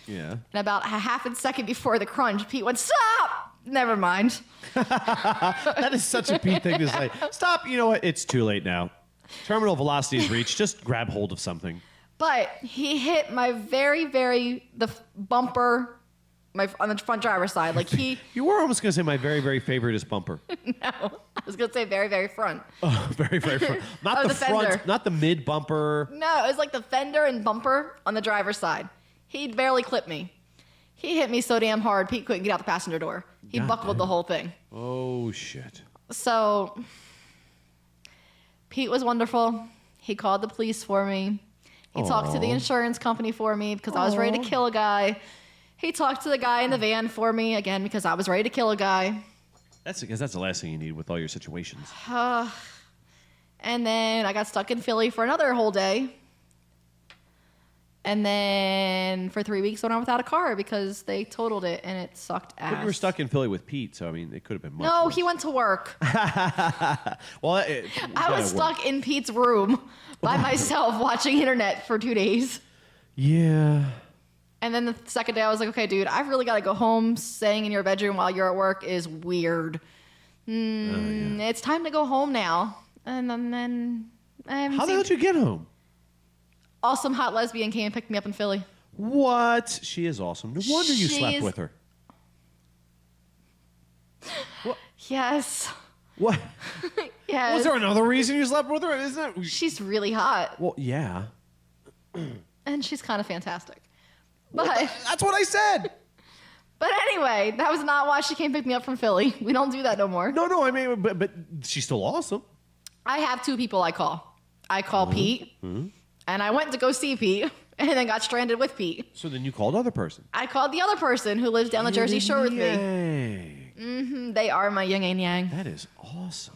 Yeah. And about a half a second before the crunch, Pete went, stop! Never mind. That is such a Pete thing to say. Stop. You know what? It's too late now. Terminal velocity is reached. Just grab hold of something. But he hit my the bumper on the front driver's side. Like You were almost going to say my very, very favorite is bumper. No, I was going to say very, very front. Oh, very, very front. Not Oh, the the front, fender. not the mid bumper. No, it was like the fender and bumper on the driver's side. He barely clipped me. He hit me so damn hard, Pete couldn't get out the passenger door. He God buckled the damn. whole thing. Oh, shit. So Pete was wonderful. He called the police for me. He talked to the insurance company for me because I was ready to kill a guy. He talked to the guy in the van for me, again, because I was ready to kill a guy. That's because that's the last thing you need with all your situations. And then I got stuck in Philly for another whole day. And then for 3 weeks I went on without a car because they totaled it and it sucked ass. But you were stuck in Philly with Pete, so I mean, it could have been much No, worse. he went to work. Well, I was stuck in Pete's room by myself watching internet for 2 days. Yeah. And then the second day I was like, okay, dude, I've really got to go home. Staying in your bedroom while you're at work is weird. It's time to go home now. And then I haven't How the seen- hell did you get home? Awesome hot lesbian came and picked me up in Philly. What? She is awesome. No wonder you slept She's- with her. Yes. What? Yes. Was there another reason you slept with her? Isn't that? She's really hot. Well, yeah. And she's kind of fantastic. But That's what I said. but anyway, that was not why she came pick me up from Philly. We don't do that no more. No. I mean, but she's still awesome. I have two people I call. I call Pete, and I went to go see Pete, and then got stranded with Pete. So then you called the other person. I called the other person who lives down the Jersey Shore with me. Yang. They are my yin and yang. That is awesome.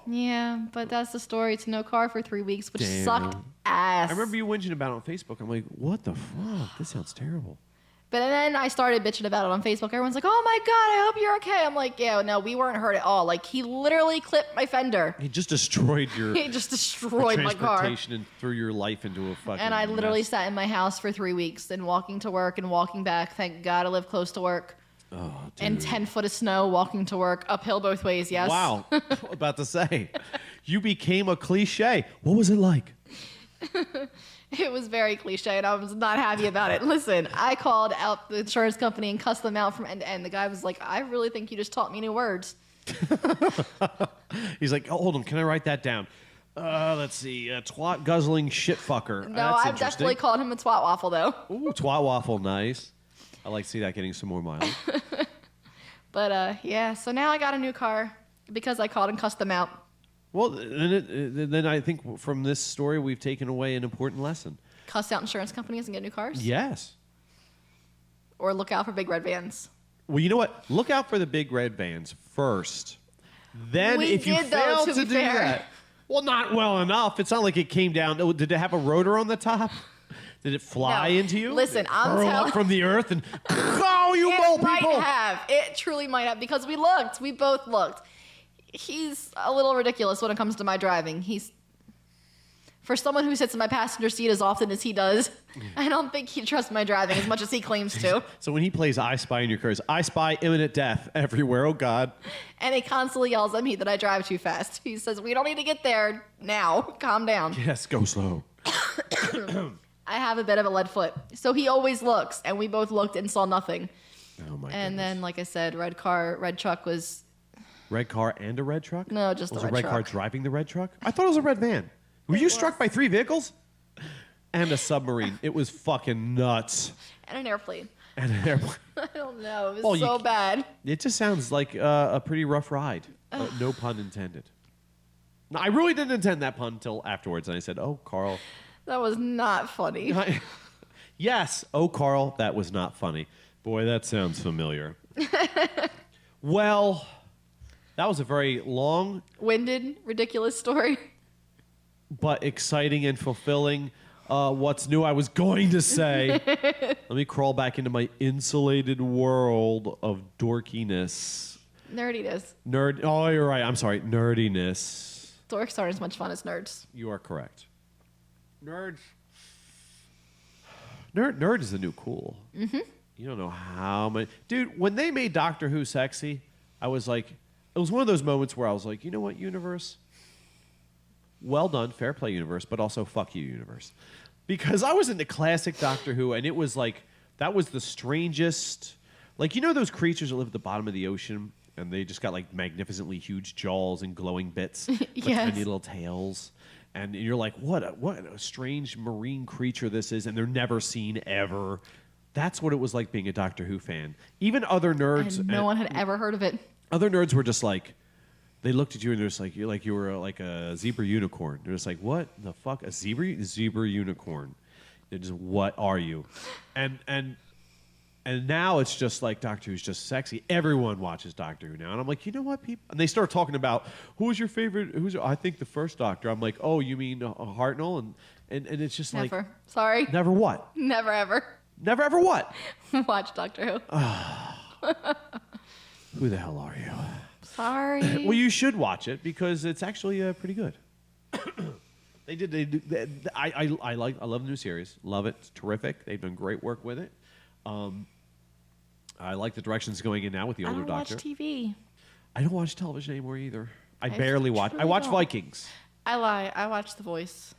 Yeah, but that's the story. It's no car for 3 weeks, which Damn. sucked ass. I remember you whinging about it on Facebook. I'm like, what the fuck? This sounds terrible. But then I started bitching about it on Facebook. Everyone's like, oh my God, I hope you're okay. I'm like, yeah, no, we weren't hurt at all. Like, he literally clipped my fender. He just destroyed your He just destroyed my car. transportation and threw your life into a fucking And I literally mess. sat in my house for 3 weeks and walking to work and walking back. Thank God I live close to work. Oh, dude. And 10 foot of snow walking to work, uphill both ways, yes. Wow. About to say. You became a cliche. What was it like? It was very cliche, and I was not happy about it. Listen, I called out the insurance company and cussed them out from end to end. The guy was like, I really think you just taught me new words. He's like, oh, hold on. Can I write that down? Let's see. Twat guzzling shit fucker. No, That's I've definitely interesting. called him a twat waffle, though. Ooh, twat waffle. Nice. I like to see that getting some more miles. But, yeah, so now I got a new car because I called and cussed them out. Well, then I think from this story, we've taken away an important lesson. Cuss out insurance companies and get new cars? Yes. Or look out for big red vans. Well, you know what? Look out for the big red vans first. Then, We if you did, though, fail to to be do fair. that, well, not well enough. It's not like it came down. Oh, did it have a rotor on the top? Did it fly No. into you? Listen, Did it I'm curl telling- up from the earth and oh, you It bold might people! have. It truly might have because we looked. We both looked. He's a little ridiculous when it comes to my driving. For someone who sits in my passenger seat as often as he does, I don't think he trusts my driving as much as he claims to. So when he plays I Spy in your cars, I spy imminent death everywhere. Oh God! And he constantly yells at me that I drive too fast. He says, we don't need to get there now. Calm down. Yes, go slow. I have a bit of a lead foot. So he always looks, and we both looked and saw nothing. Oh my And goodness. then, like I said, red truck was... Red car and a red truck? No, just was the a red red car truck. driving the red truck? I thought it was a red van. Were you struck by 3 vehicles? And a submarine. It was fucking nuts. And an airplane. And an airplane. I don't know. It was Well, so bad. It just sounds like a pretty rough ride. No pun intended. No, I really didn't intend that pun until afterwards. And I said, oh, Carl. That was not funny. Yes. Oh, Carl, that was not funny. Boy, that sounds familiar. Well, that was a very long Winded, ridiculous story. but exciting and fulfilling. What's new? I was going to say. Let me crawl back into my insulated world of dorkiness. Nerdiness. Oh, you're right. I'm sorry. Nerdiness. Dorks aren't as much fun as nerds. You are correct. Nerds. Nerd is the new cool. Mm-hmm. You don't know how many. Dude, when they made Doctor Who sexy, I was like, it was one of those moments where I was like, you know what, universe? Well done, fair play, universe, but also fuck you, universe. Because I was into classic Doctor Who, and it was like, that was the strangest. Like, you know those creatures that live at the bottom of the ocean, and they just got like magnificently huge jaws and glowing bits, but Yes. tiny little tails. And you're like, what a strange marine creature this is, and they're never seen ever. That's what it was like being a Doctor Who fan. Even other nerds, And no one had ever heard of it. other nerds were just like, they looked at you and they're just like, you were like a zebra unicorn. They're just like, what the fuck, a zebra unicorn? They're just, what are you? And now it's just like Doctor Who's just sexy. Everyone watches Doctor Who now. And I'm like, you know what, people? And they start talking about, who's your favorite? I think the first Doctor. I'm like, oh, you mean Hartnell? And it's just Never. like. Sorry. Never what? Never ever. Never ever what? Watch Doctor Who. Who the hell are you? Sorry. Well, you should watch it because it's actually pretty good. I love the new series. Love it. It's terrific. They've done great work with it. I like the direction it's going in now with the I older don't Doctor. watch TV. I don't watch television anymore either. I I barely watch. I truly watch don't. Vikings. I lie. I watch The Voice.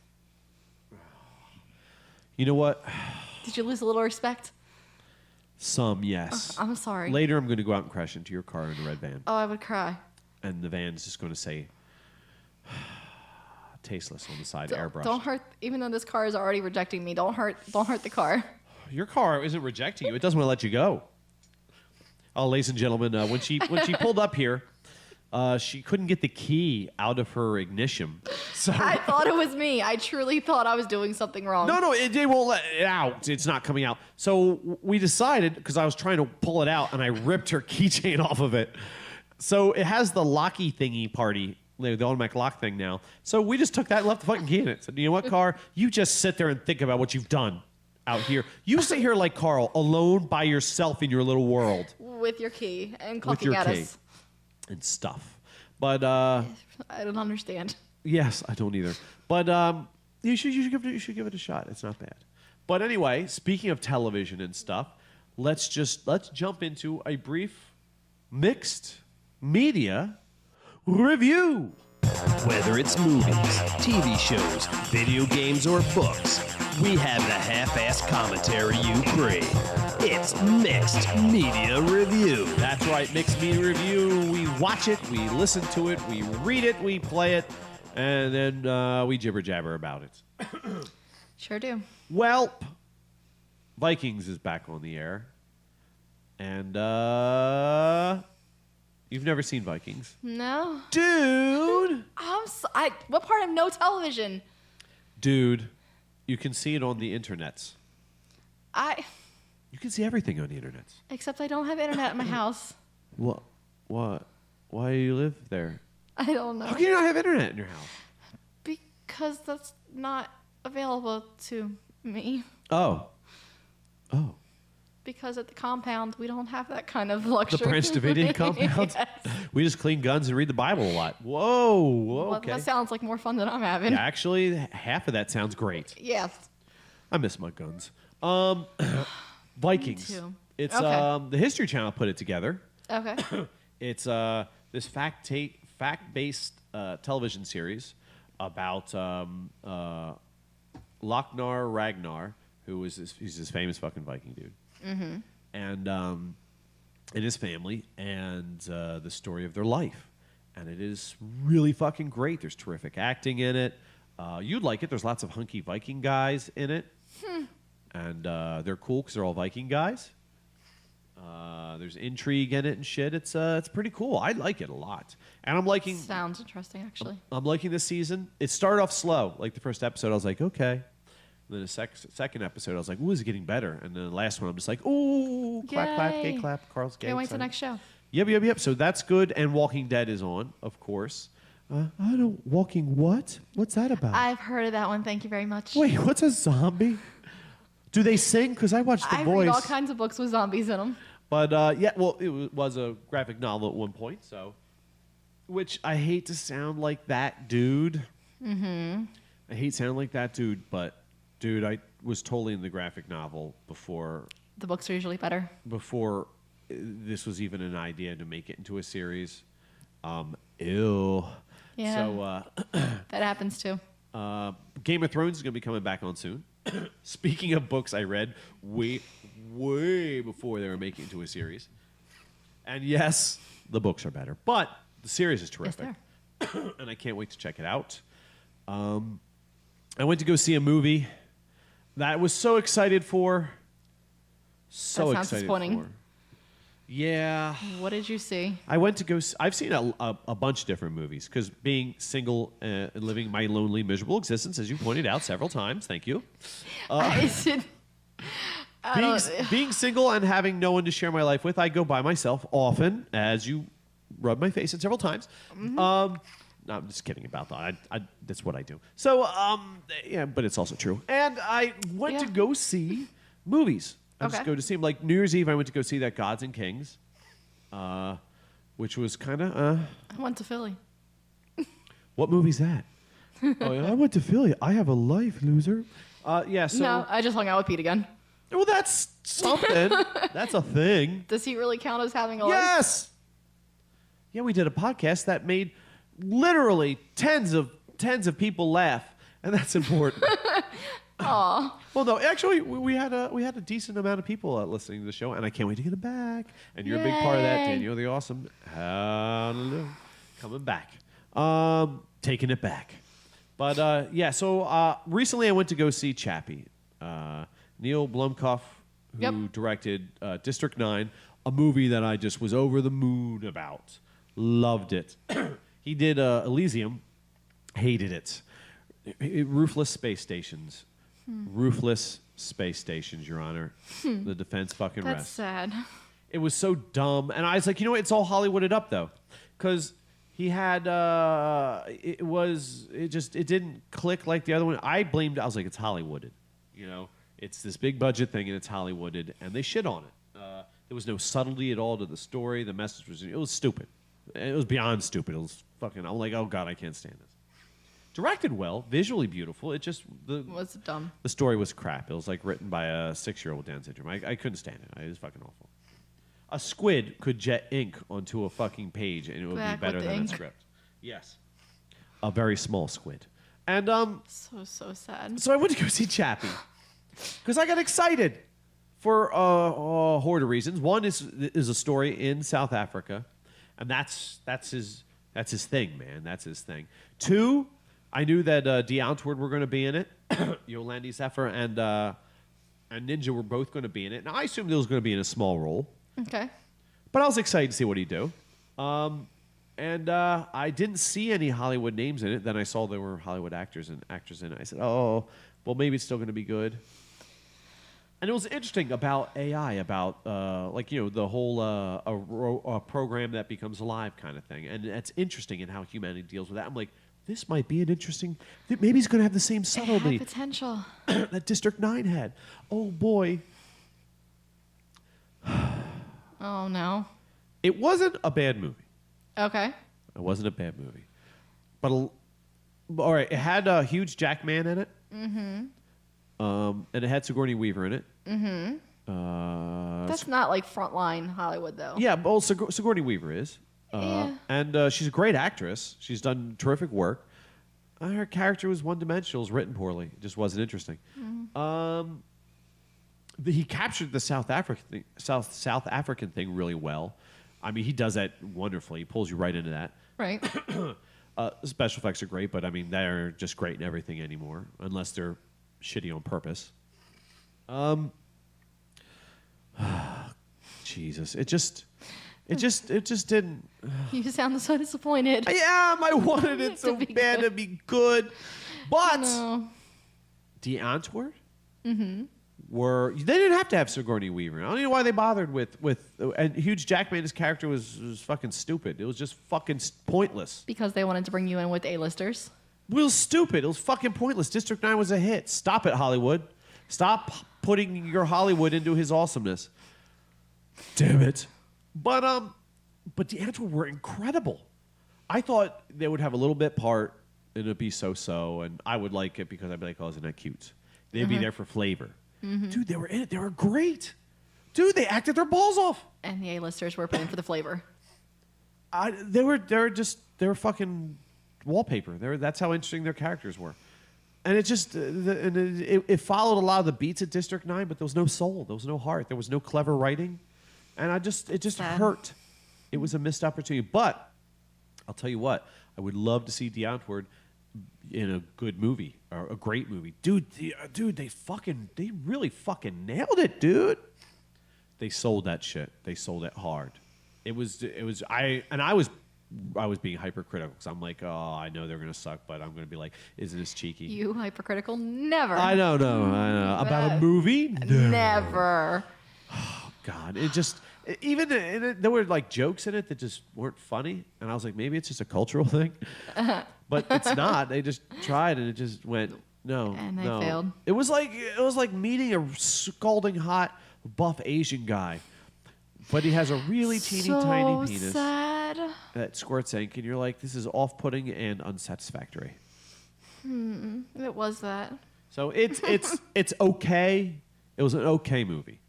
You know what? Did you lose a little respect? Some, yes. I'm sorry. Later, I'm going to go out and crash into your car in a red van. Oh, I would cry. And the van's just going to say, tasteless on the side, airbrush. Don't hurt. Even though this car is already rejecting me, don't hurt the car. Your car isn't rejecting you. It doesn't want to let you go. Oh, ladies and gentlemen, when she pulled up here, she couldn't get the key out of her ignition. So I thought it was me. I truly thought I was doing something wrong. no, it won't let it out. It's not coming out. So we decided, because I was trying to pull it out, and I ripped her keychain off of it. So it has the locky thingy party, the automatic lock thing now. So we just took that and left the fucking key in it. Said, you know what, car? You just sit there and think about what you've done out here. You sit here like Carl, alone by yourself in your little world. With your key and With clucking your at key. us. And stuff. But I don't understand. yes, I don't either. But you should give it a shot. It's not bad. But anyway, speaking of television and stuff, let's jump into a brief mixed media review. Whether it's movies, TV shows, video games, or books, we have the half-assed commentary you crave. It's Mixed Media Review. That's right, mixed media review. We watch it, we listen to it, we read it, we play it, and then we jibber jabber about it. Sure do. Welp, Vikings is back on the air, and you've never seen Vikings, No. dude. What part of no television? Dude, you can see it on the internets. You can see everything on the internets. Except I don't have internet in my house. What? Why do you live there? I don't know. How can you not have internet in your house? Because that's not available to me. Oh. Because at the compound, we don't have that kind of luxury. The Branch Davidian compound? Yes. We just clean guns and read the Bible a lot. Whoa, Well, okay. that sounds like more fun than I'm having. Yeah, actually, half of that sounds great. Yes. I miss my guns. Vikings. Me too. It's Okay. the History Channel put it together. Okay. It's this fact-based television series about Lochnar Ragnar, who was he's this famous fucking Viking dude, and his family, and the story of their life, and it is really fucking great. There's terrific acting in it. You'd like it. There's lots of hunky Viking guys in it, and they're cool because they're all Viking guys. There's intrigue in it and shit. It's pretty cool. I like it a lot, and I'm liking. Sounds interesting, actually. I'm liking this season. It started off slow. Like the first episode, I was like, okay. And then the second episode, I was like, ooh, is it getting better? And then the last one, I'm just like, ooh, clap, clap, Yay. gay clap. Carl's gay. Can't wait till excited. next show. Yep. So that's good. And Walking Dead is on, of course. I don't. Walking what? What's that about? I've heard of that one. Thank you very much. Wait, what's a zombie? Do they sing? Because I watched The I Voice. read all kinds of books with zombies in them. But yeah, well, it was a graphic novel at one point, so. Which I hate to sound like that dude. Mm-hmm. I hate sounding like that dude, but dude, I was totally in the graphic novel before The books are usually better. this was even an idea to make it into a series. Ew. Yeah. So That happens too. Game of Thrones is going to be coming back on soon. Speaking of books I read way before they were making it into a series. And yes, the books are better, but the series is terrific. Yes, they are. And I can't wait to check it out. I went to go see a movie that I was so excited for. So That sounds excited disappointing. for. Yeah. What did you see? I went to go. I've seen a bunch of different movies because being single and living my lonely, miserable existence, as you pointed out several times. Thank you. Being single and having no one to share my life with, I go by myself often, as you rubbed my face in several times. No, I'm just kidding about that. That's what I do. So, yeah, but it's also true. And I went to go see movies. I just go to see them. Like New Year's Eve, I went to go see that Gods and Kings, which was kind of. I went to Philly. What movie's that? Oh, yeah, I went to Philly. I have a life, loser. Yeah. So. No, I just hung out with Pete again. Well, that's something. That's a thing. Does he really count as having a life? Yes. Yeah, we did a podcast that made literally tens of people laugh, and that's important. Aw. Well, no, actually, we had a decent amount of people listening to the show, and I can't wait to get it back. And you're a big part of that, Yay. Danielle, the awesome. Hallelujah. Coming back. Taking it back. But, yeah, so recently I went to go see Chappie. Neil Blomkamp, who directed District 9, a movie that I just was over the moon about. Loved it. He did Elysium. Hated it. Roofless space stations. Roofless space stations, Your Honor. The defense fucking That's rest. sad. It was so dumb. And I was like, you know what? It's all Hollywooded up, though. Because he had, it didn't click like the other one. I was like, it's Hollywooded. You know? It's this big budget thing, and it's Hollywooded. And they shit on it. There was no subtlety at all to the story. The message was, it was stupid. It was beyond stupid. It was fucking, I'm like, oh, God, I can't stand this. Directed well, visually beautiful. It just Was dumb. the story was crap. It was like written by a 6-year-old Down syndrome. I couldn't stand it. It was fucking awful. A squid could jet ink onto a fucking page, and it would Back be better with the than a ink. script. Yes, a very small squid. And So sad. so I went to go see Chappie because I got excited for a horde of reasons. One is a story in South Africa, and that's his thing, man. That's his thing. Two, I knew that Outward were going to be in it. Yolandi Zephyr and Ninja were both going to be in it. Now, I assumed it was going to be in a small role, Okay. but I was excited to see what he'd do. And I didn't see any Hollywood names in it. Then I saw there were Hollywood actors in it. I said, oh, well, maybe it's still going to be good. And it was interesting about AI, about the whole a program that becomes alive kind of thing. And it's interesting in how humanity deals with that. I'm like, this might be an interesting. Maybe he's going to have the same It subtlety had potential. that District 9 had. Oh boy, Oh no. it wasn't a bad movie. Okay. It wasn't a bad movie, but all right, it had a huge Jackman in it. Mm-hmm. And it had Sigourney Weaver in it. Mm-hmm. That's not like frontline Hollywood though. Yeah, well, Sigourney Weaver is. Yeah. And she's a great actress. She's done terrific work. Her character was one-dimensional. It was written poorly. It just wasn't interesting. He captured the South African thing really well. I mean, he does that wonderfully. He pulls you right into that. Right. Special effects are great, but I mean, they're just great in everything anymore, unless they're shitty on purpose. Jesus, it just didn't. You sound so disappointed. I am. I wanted it so bad to be good, but No. the Antwoord were. They didn't have to have Sigourney Weaver. I don't know why they bothered with and Hugh Jackman. His character was fucking stupid. It was just fucking pointless. Because they wanted to bring you in with A-listers. It was stupid. It was fucking pointless. District 9 was a hit. Stop it, Hollywood. Stop putting your Hollywood into his awesomeness. Damn it. But the Antwoord were incredible. I thought they would have a little bit part and it'd be so-so, and I would like it because I'd be like, oh, isn't that cute? They'd be there for flavor. Dude, they were in it. They were great. Dude, they acted their balls off. And the A-listers were put in for the flavor. They were fucking wallpaper. That's how interesting their characters were. And it just it followed a lot of the beats at District 9, but there was no soul. There was no heart. There was no clever writing. And it just Sad. hurt. It was a missed opportunity. But I'll tell you what, I would love to see the Antwoord in a good movie or a great movie. Dude, they really fucking nailed it, dude. They sold that shit. They sold it hard. I was being hypercritical because I'm like, oh, I know they're gonna suck, but I'm gonna be like, isn't this cheeky? You hypercritical? Never. I know. About a movie? No. Never. God, it just even there were like jokes in it that just weren't funny, and I was like, maybe it's just a cultural thing, but it's not. They just tried, and it just went no. And they no. failed. It was like meeting a scalding hot buff Asian guy, but he has a really teeny tiny penis Sad. that squirts ink, and you're like, this is off-putting and unsatisfactory. It was that. So it's okay. It was an okay movie,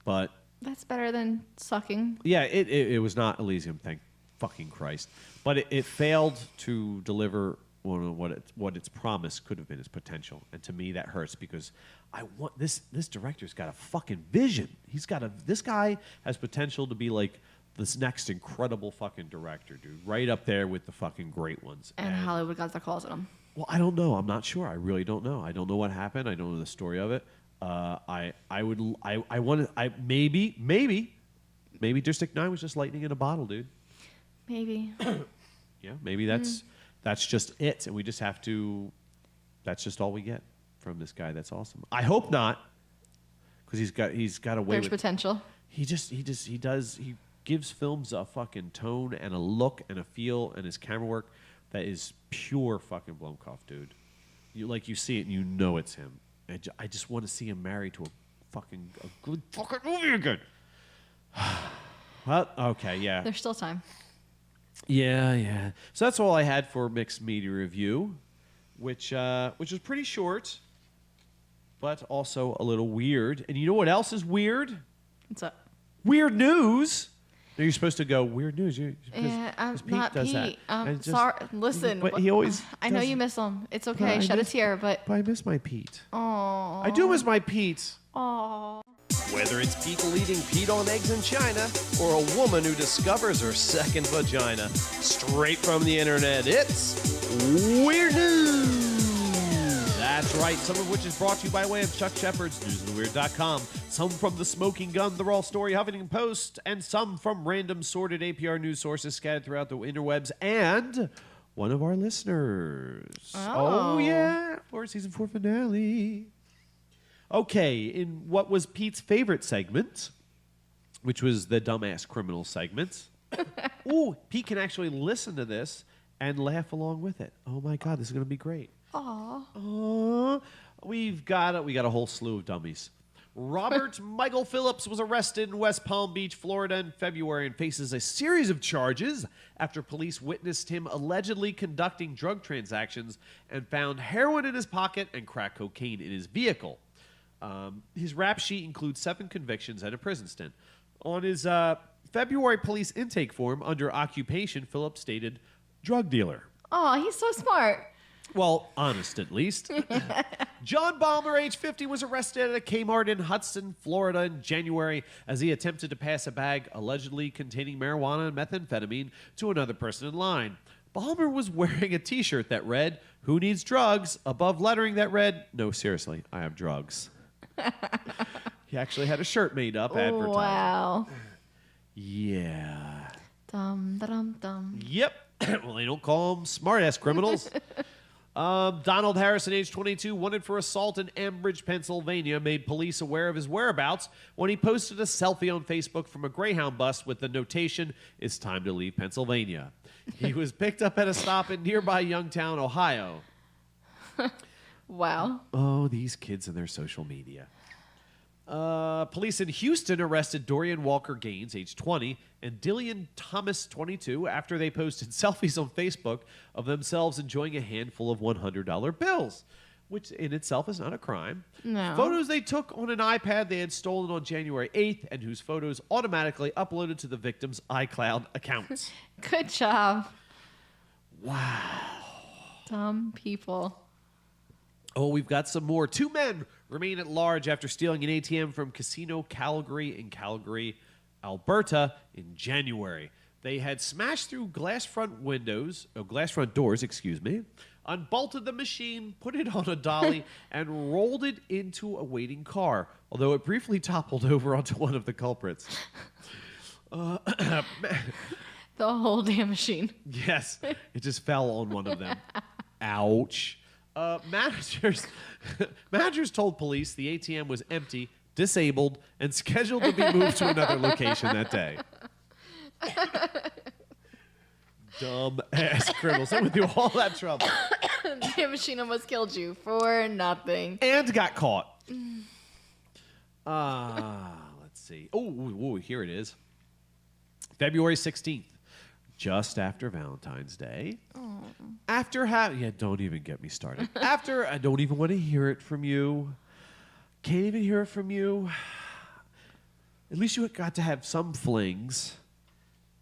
but. That's better than sucking. Yeah, it was not Elysium, thank fucking Christ. But it failed to deliver what its promise could have been, its potential. And to me, that hurts because I want this director's got a fucking vision. This guy has potential to be like this next incredible fucking director, dude. Right up there with the fucking great ones. And Hollywood got their claws on him. Well, I don't know. I'm not sure. I really don't know. I don't know what happened. I don't know the story of it. Maybe District 9 was just lightning in a bottle, dude. Maybe. Yeah, maybe that's just it, and we just have to. That's just all we get from this guy. That's awesome. I hope not, because he's got a way. There's potential. He gives films a fucking tone and a look and a feel, and his camera work that is pure fucking Blomkamp, dude. You see it and you know it's him. I just want to see him married to a good fucking movie again. Well, okay, yeah. There's still time. Yeah. So that's all I had for Mixed Media Review, which was pretty short, but also a little weird. And you know what else is weird? What's up? Weird news. You're supposed to go weird news. I'm Pete not does Pete. that. Sorry. Listen. But he always. I know does- you miss him. It's But okay. I Shed a miss- tear, but. But I miss my Pete. Oh. I do miss my Pete. Oh. Whether it's people eating Pete on eggs in China or a woman who discovers her second vagina, straight from the internet, it's Weird News. That's right, some of which is brought to you by way of Chuck Shepard's newsoftheweird.com, some from The Smoking Gun, The Raw Story, Huffington Post, and some from random sorted APR news sources scattered throughout the interwebs, and one of our listeners. Oh. Yeah, for season 4 finale. Okay, in what was Pete's favorite segment, which was the dumbass criminal segment. Ooh, Pete can actually listen to this and laugh along with it. Oh my God, this is going to be great. Aww. We got a whole slew of dummies. Robert Michael Phillips was arrested in West Palm Beach, Florida in February and faces a series of charges after police witnessed him allegedly conducting drug transactions and found heroin in his pocket and crack cocaine in his vehicle. His rap sheet includes 7 convictions and a prison stint. On his February police intake form under occupation, Phillips stated, drug dealer. Oh, he's so smart. Well, honest at least. John Balmer, age 50, was arrested at a Kmart in Hudson, Florida in January as he attempted to pass a bag allegedly containing marijuana and methamphetamine to another person in line. Balmer was wearing a t-shirt that read, "Who needs drugs?" above lettering that read, "No, seriously, I have drugs." He actually had a shirt made up advertising. Wow. Yeah. Dum, da-dum, dum. Yep. Well, they don't call them smart-ass criminals. Donald Harrison, age 22, wanted for assault in Ambridge, Pennsylvania, made police aware of his whereabouts when he posted a selfie on Facebook from a Greyhound bus with the notation, "It's time to leave Pennsylvania." He was picked up at a stop in nearby Youngstown, Ohio. Wow. Oh, these kids and their social media. Police in Houston arrested Dorian Walker Gaines, age 20, and Dillian Thomas, 22, after they posted selfies on Facebook of themselves enjoying a handful of $100 bills, which in itself is not a crime. No. Photos they took on an iPad they had stolen on January 8th and whose photos automatically uploaded to the victim's iCloud accounts. Good job. Wow. Dumb people. Oh, we've got some more. 2 men remain at large after stealing an ATM from Casino Calgary in Calgary, Alberta in January. They had smashed through glass front doors, unbolted the machine, put it on a dolly, and rolled it into a waiting car, although it briefly toppled over onto one of the culprits. The whole damn machine. Yes, it just fell on one of them. Ouch. Managers told police the ATM was empty, disabled, and scheduled to be moved to another location that day. Dumb ass criminals. They went through all that trouble. The machine almost killed you for nothing. And got caught. Let's see. Oh, here it is. February 16th. Just after Valentine's Day. After don't even get me started. After, I don't even want to hear it from you. Can't even hear it from you. At least you got to have some flings.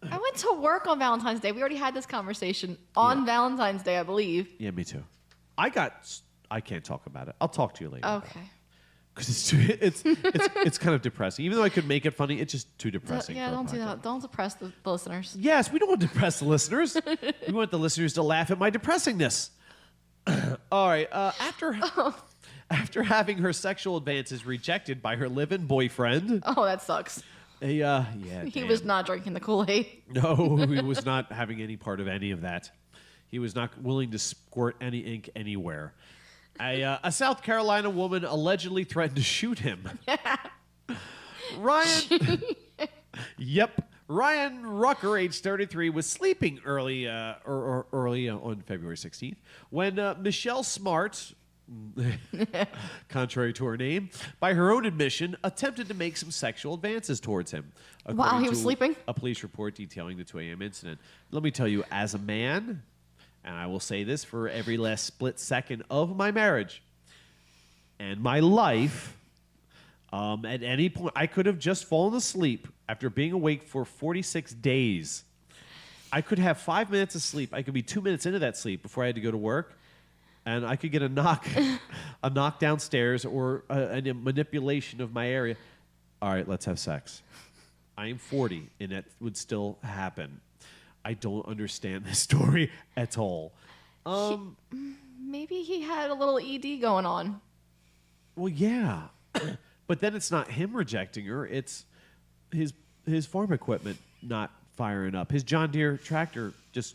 I went to work on Valentine's Day. We already had this conversation on Valentine's Day, I believe. Yeah, me too. I can't talk about it. I'll talk to you later. Okay. Because it's kind of depressing. Even though I could make it funny, it's just too depressing. Don't do that. Don't depress the listeners. Yes, we don't want to depress the listeners. We want the listeners to laugh at my depressingness. All right. After having her sexual advances rejected by her live-in boyfriend. Oh, that sucks. He was not drinking the Kool-Aid. No, he was not having any part of any of that. He was not willing to squirt any ink anywhere. A South Carolina woman allegedly threatened to shoot him. Ryan. Yep. Ryan Rucker, age 33, was sleeping early on February 16th when Michelle Smart, contrary to her name, by her own admission, attempted to make some sexual advances towards him. While he was sleeping? A police report detailing the 2 a.m. incident. Let me tell you, as a man, and I will say this for every last split second of my marriage and my life, at any point, I could have just fallen asleep after being awake for 46 days. I could have 5 minutes of sleep. I could be 2 minutes into that sleep before I had to go to work, and I could get a knock downstairs or a manipulation of my area. All right, let's have sex. I am 40, and that would still happen. I don't understand this story at all. Maybe he had a little ED going on. Well, yeah. But then it's not him rejecting her. It's his farm equipment not firing up. His John Deere tractor just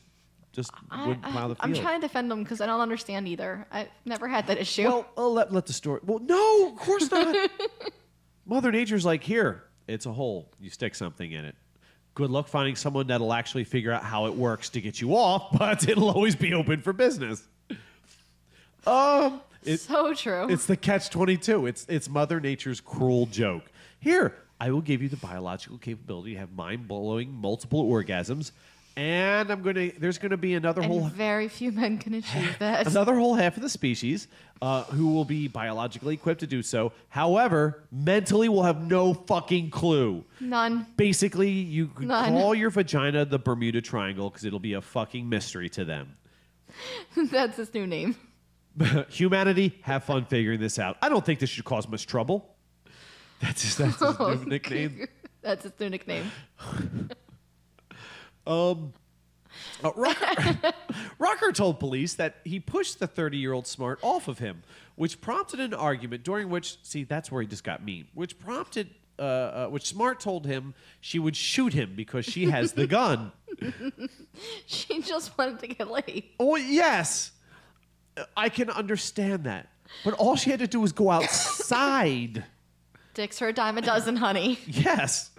wouldn't plow the field. I'm trying to defend him because I don't understand either. I've never had that issue. Well, I'll let the story... Well, no, of course not. Mother Nature's like, here, it's a hole. You stick something in it. Good luck finding someone that'll actually figure out how it works to get you off, but it'll always be open for business. So true. It's the catch-22. It's Mother Nature's cruel joke. Here, I will give you the biological capability to have mind-blowing multiple orgasms, and there's gonna be another and whole very few men can achieve that. another whole half of the species who will be biologically equipped to do so. However, mentally will have no fucking clue. None. Basically, you could None. call your vagina the Bermuda Triangle because it'll be a fucking mystery to them. That's his new name. Humanity, have fun figuring this out. I don't think this should cause much trouble. That's his new nickname. That's his new nickname. Rucker told police that he pushed the 30-year-old Smart off of him, which prompted an argument during which, see, that's where he just got mean, which Smart told him she would shoot him because she has the gun. She just wanted to get laid. Oh, yes. I can understand that. But all she had to do was go outside. Dicks for a dime a dozen, honey. Yes.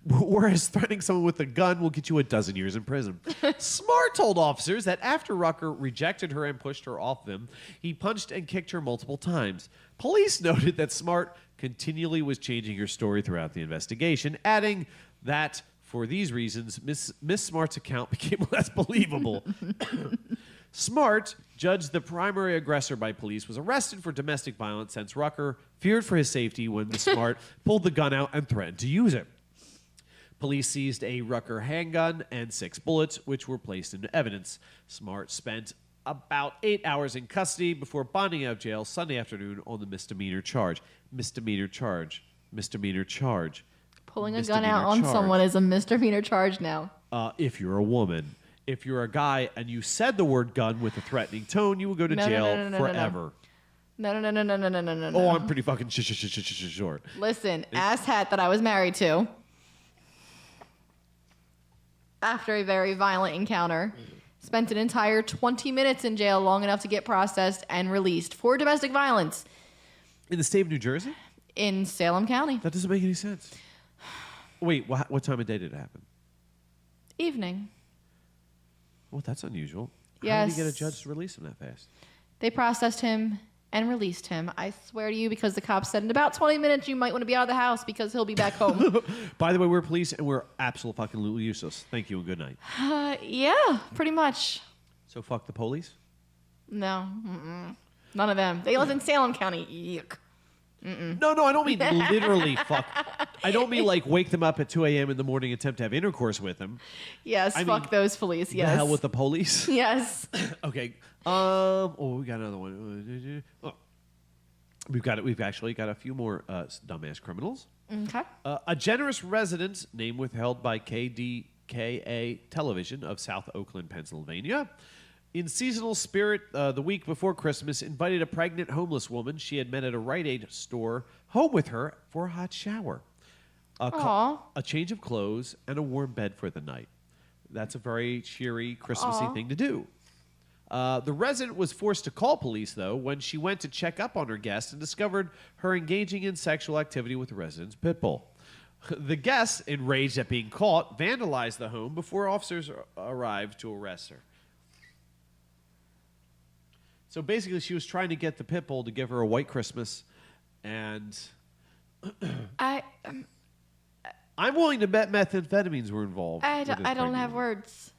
Whereas threatening someone with a gun will get you a dozen years in prison. Smart told officers that after Rucker rejected her and pushed her off them, he punched and kicked her multiple times. Police noted that Smart continually was changing her story throughout the investigation, adding that for these reasons, Miss Smart's account became less believable. Smart, judged the primary aggressor by police, was arrested for domestic violence since Rucker feared for his safety when Miss Smart pulled the gun out and threatened to use it. Police seized a Rucker handgun and 6 bullets, which were placed into evidence. Smart spent about 8 hours in custody before bonding out of jail Sunday afternoon on the misdemeanor charge. Misdemeanor charge. Misdemeanor charge. Pulling a gun out on someone is a misdemeanor charge now. If you're a woman. If you're a guy and you said the word gun with a threatening tone, you will go to jail forever. No. Oh, I'm pretty fucking short. Listen, asshat that I was married to, after a very violent encounter, spent an entire 20 minutes in jail, long enough to get processed and released for domestic violence. In the state of New Jersey? In Salem County. That doesn't make any sense. Wait, what time of day did it happen? Evening. Well, that's unusual. How Yes. did he get a judge to release him that fast? They processed him and released him. I swear to you, because the cops said in about 20 minutes you might want to be out of the house because he'll be back home. By the way, we're police and we're absolutely useless. Thank you and good night. Yeah, pretty much. So fuck the police? No. None of them. They live in Salem County. Yuck. No, I don't mean literally fuck. I don't mean like wake them up at 2 a.m. in the morning, attempt to have intercourse with them. Yes, fuck mean, those police. Yes. The hell with the police? Yes. Okay. We got another one. Oh. We've actually got a few more dumbass criminals. Okay. A generous resident, name withheld by KDKA Television of South Oakland, Pennsylvania, in seasonal spirit, the week before Christmas, invited a pregnant homeless woman she had met at a Rite Aid store home with her for a hot shower, a change of clothes, and a warm bed for the night. That's a very cheery, Christmassy thing to do. The resident was forced to call police, though, when she went to check up on her guest and discovered her engaging in sexual activity with the resident's pit bull. The guest, enraged at being caught, vandalized the home before officers arrived to arrest her. So basically, she was trying to get the pit bull to give her a white Christmas, and I'm willing to bet methamphetamines were involved. I don't have words.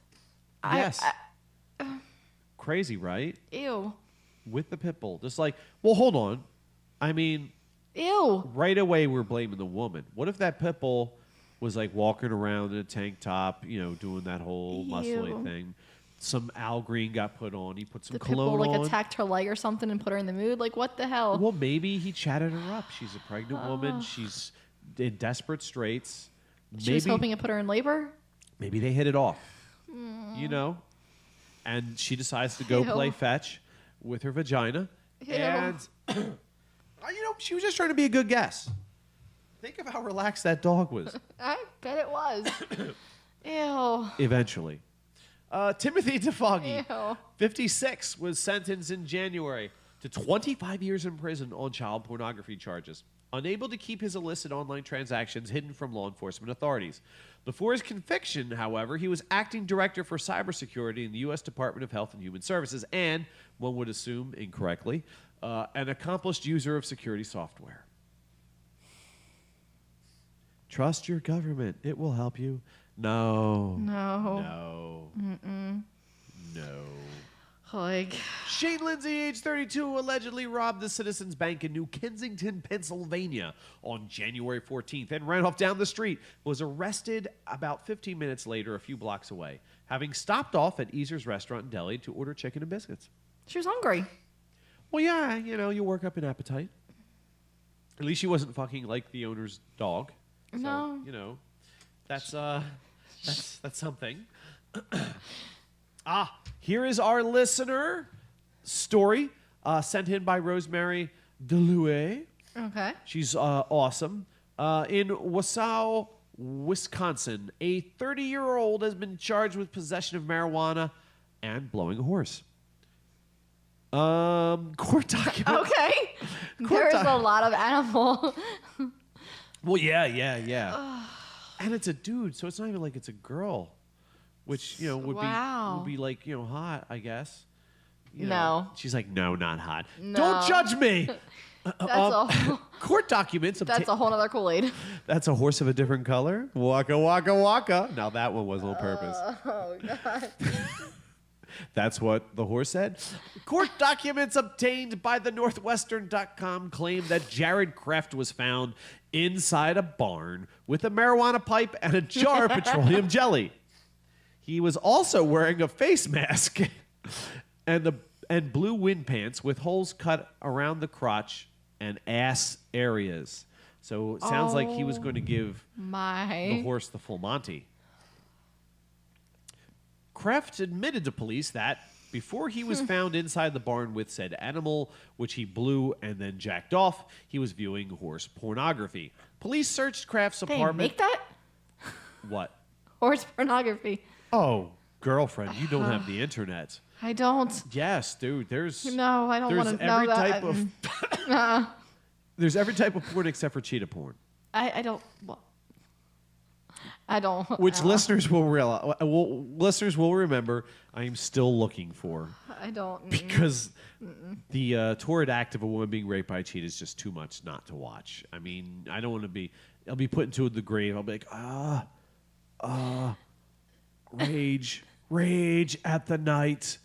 Yes. Crazy, right? Ew. With the pit bull. Just like, well, hold on. I mean, Ew. right away we're blaming the woman. What if that pit bull was like walking around in a tank top, doing that whole muscly thing? Some Al Green got put on. He put some cologne on. Attacked her leg or something and put her in the mood. Like, what the hell? Well, maybe he chatted her up. She's a pregnant woman. She's in desperate straits. She was hoping it put her in labor? Maybe they hit it off. And she decides to go play fetch with her vagina. Ew. And, she was just trying to be a good guess. Think of how relaxed that dog was. I bet it was. Ew. Eventually. Timothy DeFoggy, Ew. 56, was sentenced in January to 25 years in prison on child pornography charges, unable to keep his illicit online transactions hidden from law enforcement authorities. Before his conviction, however, he was acting director for cybersecurity in the U.S. Department of Health and Human Services and, one would assume incorrectly, an accomplished user of security software. Trust your government. It will help you. No. Like, Shane Lindsay, age 32, allegedly robbed the Citizens Bank in New Kensington, Pennsylvania on January 14th and ran off down the street. Was arrested about 15 minutes later a few blocks away, having stopped off at Easer's restaurant in Delhi to order chicken and biscuits. she was hungry. Well, yeah, you work up an appetite. At least she wasn't fucking like the owner's dog. So, No. That's something. Here is our listener story sent in by Rosemary Delouet. Okay. She's awesome. In Wausau, Wisconsin, a 30-year-old has been charged with possession of marijuana and blowing a horse. Court documents. Okay. There's a lot of animal. Well, yeah. And it's a dude, so it's not even like it's a girl, which would be like hot, I guess. No. She's like, no, not hot. No. Don't judge me. That's Court documents. That's a whole other Kool-Aid. That's a horse of a different color. Waka waka waka. Now that one was on purpose. Oh God. That's what the horse said. Court documents obtained by the Northwestern.com claim that Jared Kraft was found inside a barn with a marijuana pipe and a jar of petroleum jelly. He was also wearing a face mask and blue wind pants with holes cut around the crotch and ass areas. So it sounds like he was going to give the horse the full Monty. Kraft admitted to police that before he was found inside the barn with said animal, which he blew and then jacked off, he was viewing horse pornography. Police searched Kraft's They apartment. make that? What? Horse pornography. Oh, girlfriend, you don't have the internet. I don't. Yes, dude. No, I don't want to know that. There's every type of porn except for cheetah porn. I don't. Well, I don't. Which listeners will realize. Listeners will remember. I am still looking for. I don't. Because the torrid act of a woman being raped by a cheetah is just too much not to watch. I mean, I don't want to be. I'll be put into the grave. I'll be like, rage at the night,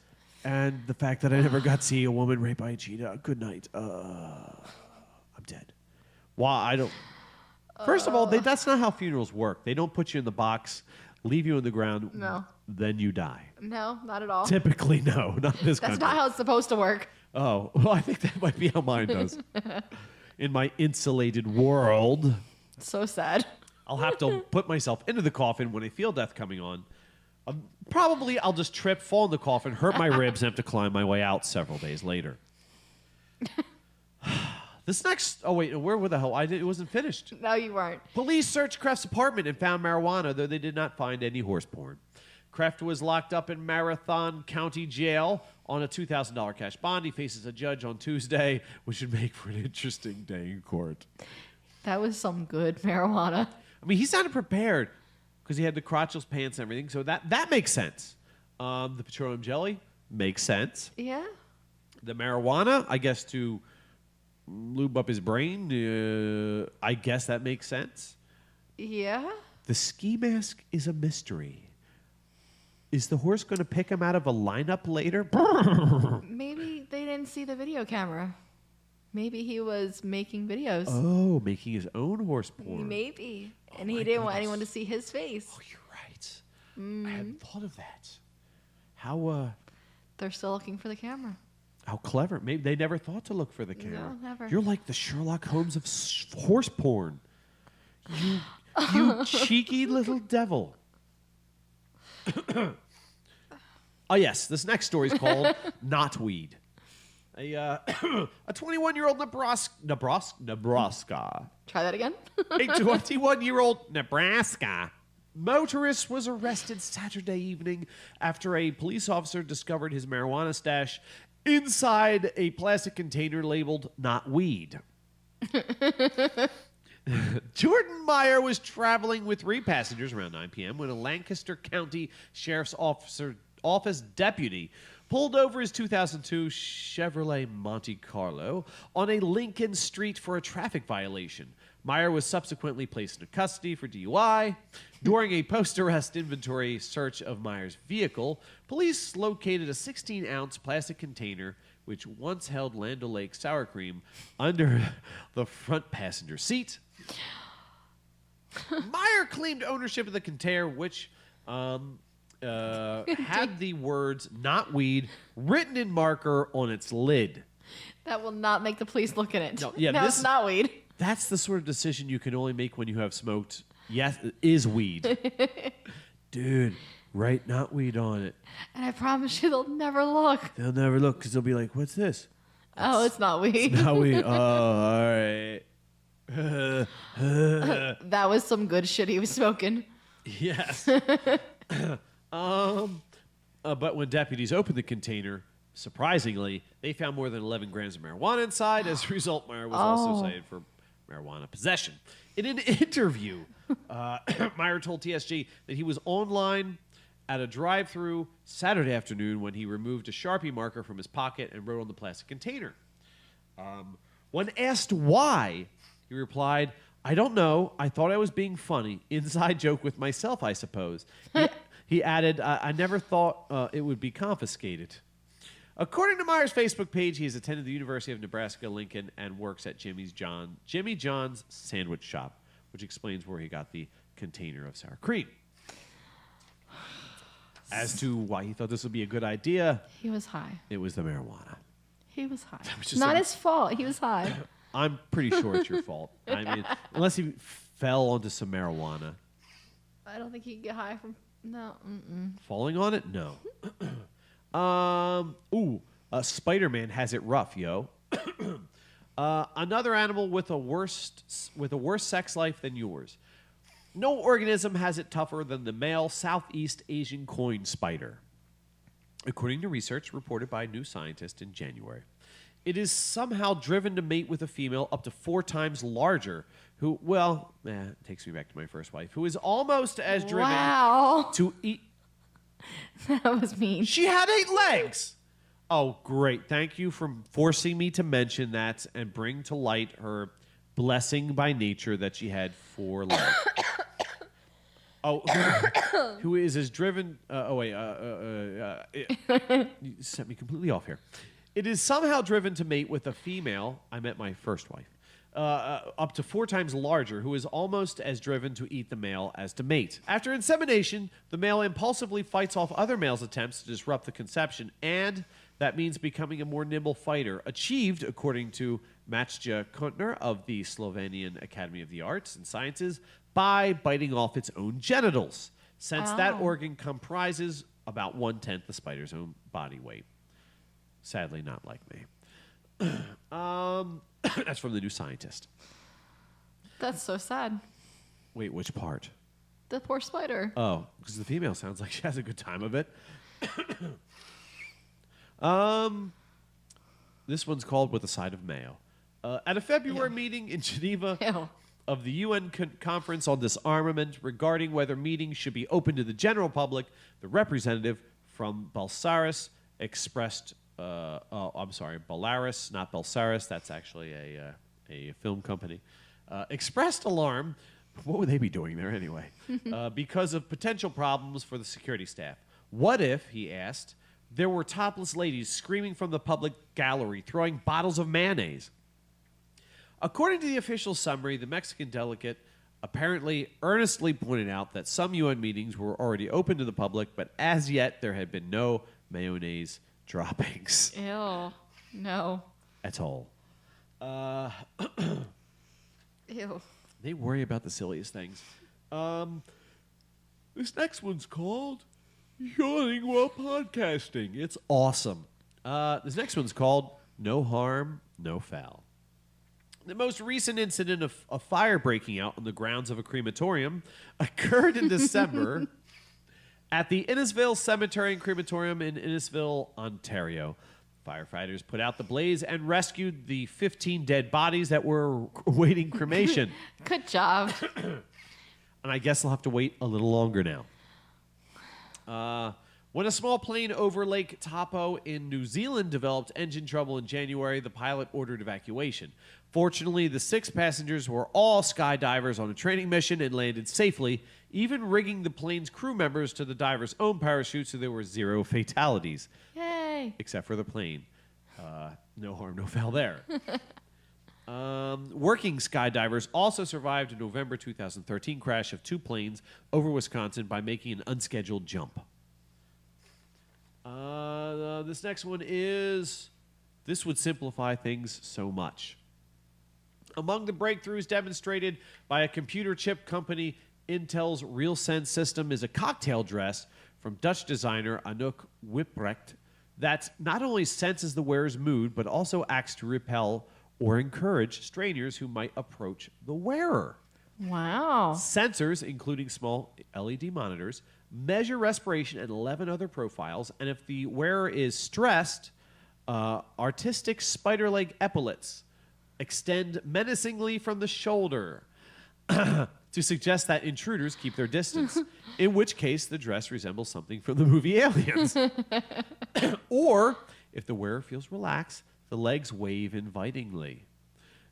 and the fact that I never got to see a woman raped by a cheetah. Good night. I'm dead. Why? I don't. First of all, that's not how funerals work. They don't put you in the box, leave you on the ground, then you die. No, not at all. Typically, no. Not in this country. That's not how it's supposed to work. Oh, well, I think that might be how mine does. In my insulated world. So sad. I'll have to put myself into the coffin when I feel death coming on. Probably I'll just trip, fall in the coffin, hurt my ribs, and have to climb my way out several days later. This next... Oh, wait. Where the hell? It wasn't finished. No, you weren't. Police searched Kraft's apartment and found marijuana, though they did not find any horse porn. Kraft was locked up in Marathon County Jail on a $2,000 cash bond. He faces a judge on Tuesday, which should make for an interesting day in court. That was some good marijuana. I mean, he sounded prepared because he had the crotchless pants and everything, so that makes sense. The petroleum jelly makes sense. Yeah. The marijuana, I guess, to lube up his brain, I guess that makes sense. Yeah. The ski mask is a mystery. Is the horse going to pick him out of a lineup later? Maybe they didn't see the video camera. Maybe he was making videos. Oh, making his own horse porn. Maybe. And he didn't want anyone to see his face. Oh, you're right. I hadn't thought of that. How They're still looking for the camera. how clever. Maybe they never thought to look for the camera. No, never. You're like the Sherlock Holmes of horse porn. You cheeky little devil. Oh, yes. This next story is called Not Weed. A 21-year-old Nebraska. Try that again. A 21-year-old Nebraska motorist was arrested Saturday evening after a police officer discovered his marijuana stash inside a plastic container labeled "Not Weed." Jordan Meyer was traveling with 3 passengers around 9 p.m. when a Lancaster County Sheriff's Office deputy pulled over his 2002 Chevrolet Monte Carlo on a Lincoln Street for a traffic violation. Meyer was subsequently placed into custody for DUI. During a post-arrest inventory search of Meyer's vehicle, police located a 16-ounce plastic container which once held Land O'Lakes sour cream under the front passenger seat. Meyer claimed ownership of the container, which had the words "Not Weed" written in marker on its lid. That will not make the police look at it. No, yeah, no, this- it's not weed. That's the sort of decision you can only make when you have smoked. Yes, it is weed. Dude, write not weed on it. And I promise you, they'll never look. They'll never look because they'll be like, what's this? Oh, it's not weed. Not weed. Oh, all right. That was some good shit he was smoking. Yes. But when deputies opened the container, surprisingly, they found more than 11 grams of marijuana inside. As a result, Meyer was also cited for marijuana possession. In an interview, Meyer told TSG that he was online at a drive-thru Saturday afternoon when he removed a Sharpie marker from his pocket and wrote on the plastic container. When asked why, he replied, "I don't know. I thought I was being funny. Inside joke with myself, I suppose." He added, "I never thought it would be confiscated." According to Meyer's Facebook page, he has attended the University of Nebraska-Lincoln and works at Jimmy John's Sandwich Shop, which explains where he got the container of sour cream. As to why he thought this would be a good idea, He was high. it was the marijuana. He was high. was just Not a- his fault. He was high. I'm pretty sure it's your fault. I mean, unless he fell onto some marijuana. I don't think he could get high from... No. Falling on it? No. Spider-Man has it rough, yo. Another animal with a worse sex life than yours. No organism has it tougher than the male Southeast Asian coin spider. According to research reported by New Scientist in January, it is somehow driven to mate with a female up to 4 times larger, who, it takes me back to my first wife, who is almost as driven Wow. to eat. That was mean. She had 8 legs. Oh, great. Thank you for forcing me to mention that and bring to light her blessing by nature that she had 4 legs. Who is as driven... you set me completely off here. It is somehow driven to mate with a female, I met my first wife, up to 4 times larger, who is almost as driven to eat the male as to mate. After insemination, the male impulsively fights off other males' attempts to disrupt the conception, and that means becoming a more nimble fighter, achieved, according to Matja Kuntner of the Slovenian Academy of the Arts and Sciences, by biting off its own genitals, since that organ comprises about 1/10 the spider's own body weight. Sadly, not like me. That's from the New Scientist. That's so sad. Wait, which part? The poor spider. Oh, because the female sounds like she has a good time of it. This one's called With a Side of Mayo. At a February meeting in Geneva Ew. of the UN Conference on Disarmament regarding whether meetings should be open to the general public, the representative from Belarus expressed... Belarus, not Belsaris. That's actually a film company. Expressed alarm. What would they be doing there anyway? Because of potential problems for the security staff. What if, he asked, there were topless ladies screaming from the public gallery, throwing bottles of mayonnaise? According to the official summary, the Mexican delegate apparently earnestly pointed out that some UN meetings were already open to the public, but as yet there had been no mayonnaise droppings Ew. No. at all. Ew. They worry about the silliest things. This next one's called Yawning While Podcasting. It's awesome. This next one's called No Harm, No Foul. The most recent incident of a fire breaking out on the grounds of a crematorium occurred in December at the Innisville Cemetery and Crematorium in Innisville, Ontario. Firefighters put out the blaze and rescued the 15 dead bodies that were awaiting cremation. Good job. And I guess they'll have to wait a little longer now. When a small plane over Lake Taupo in New Zealand developed engine trouble in January, the pilot ordered evacuation. Fortunately, the 6 passengers were all skydivers on a training mission and landed safely, even rigging the plane's crew members to the divers' own parachutes so there were 0 fatalities. Yay. Except for the plane. No harm, no foul there. Working skydivers also survived a November 2013 crash of 2 planes over Wisconsin by making an unscheduled jump. This next one is This would simplify things so much. Among the breakthroughs demonstrated by a computer chip company, Intel's RealSense system is a cocktail dress from Dutch designer Anouk Wipprecht that not only senses the wearer's mood, but also acts to repel or encourage strangers who might approach the wearer. Wow. Sensors, including small LED monitors, measure respiration and 11 other profiles, and if the wearer is stressed, artistic spider-leg epaulets extend menacingly from the shoulder to suggest that intruders keep their distance, in which case the dress resembles something from the movie Aliens. Or, if the wearer feels relaxed, the legs wave invitingly.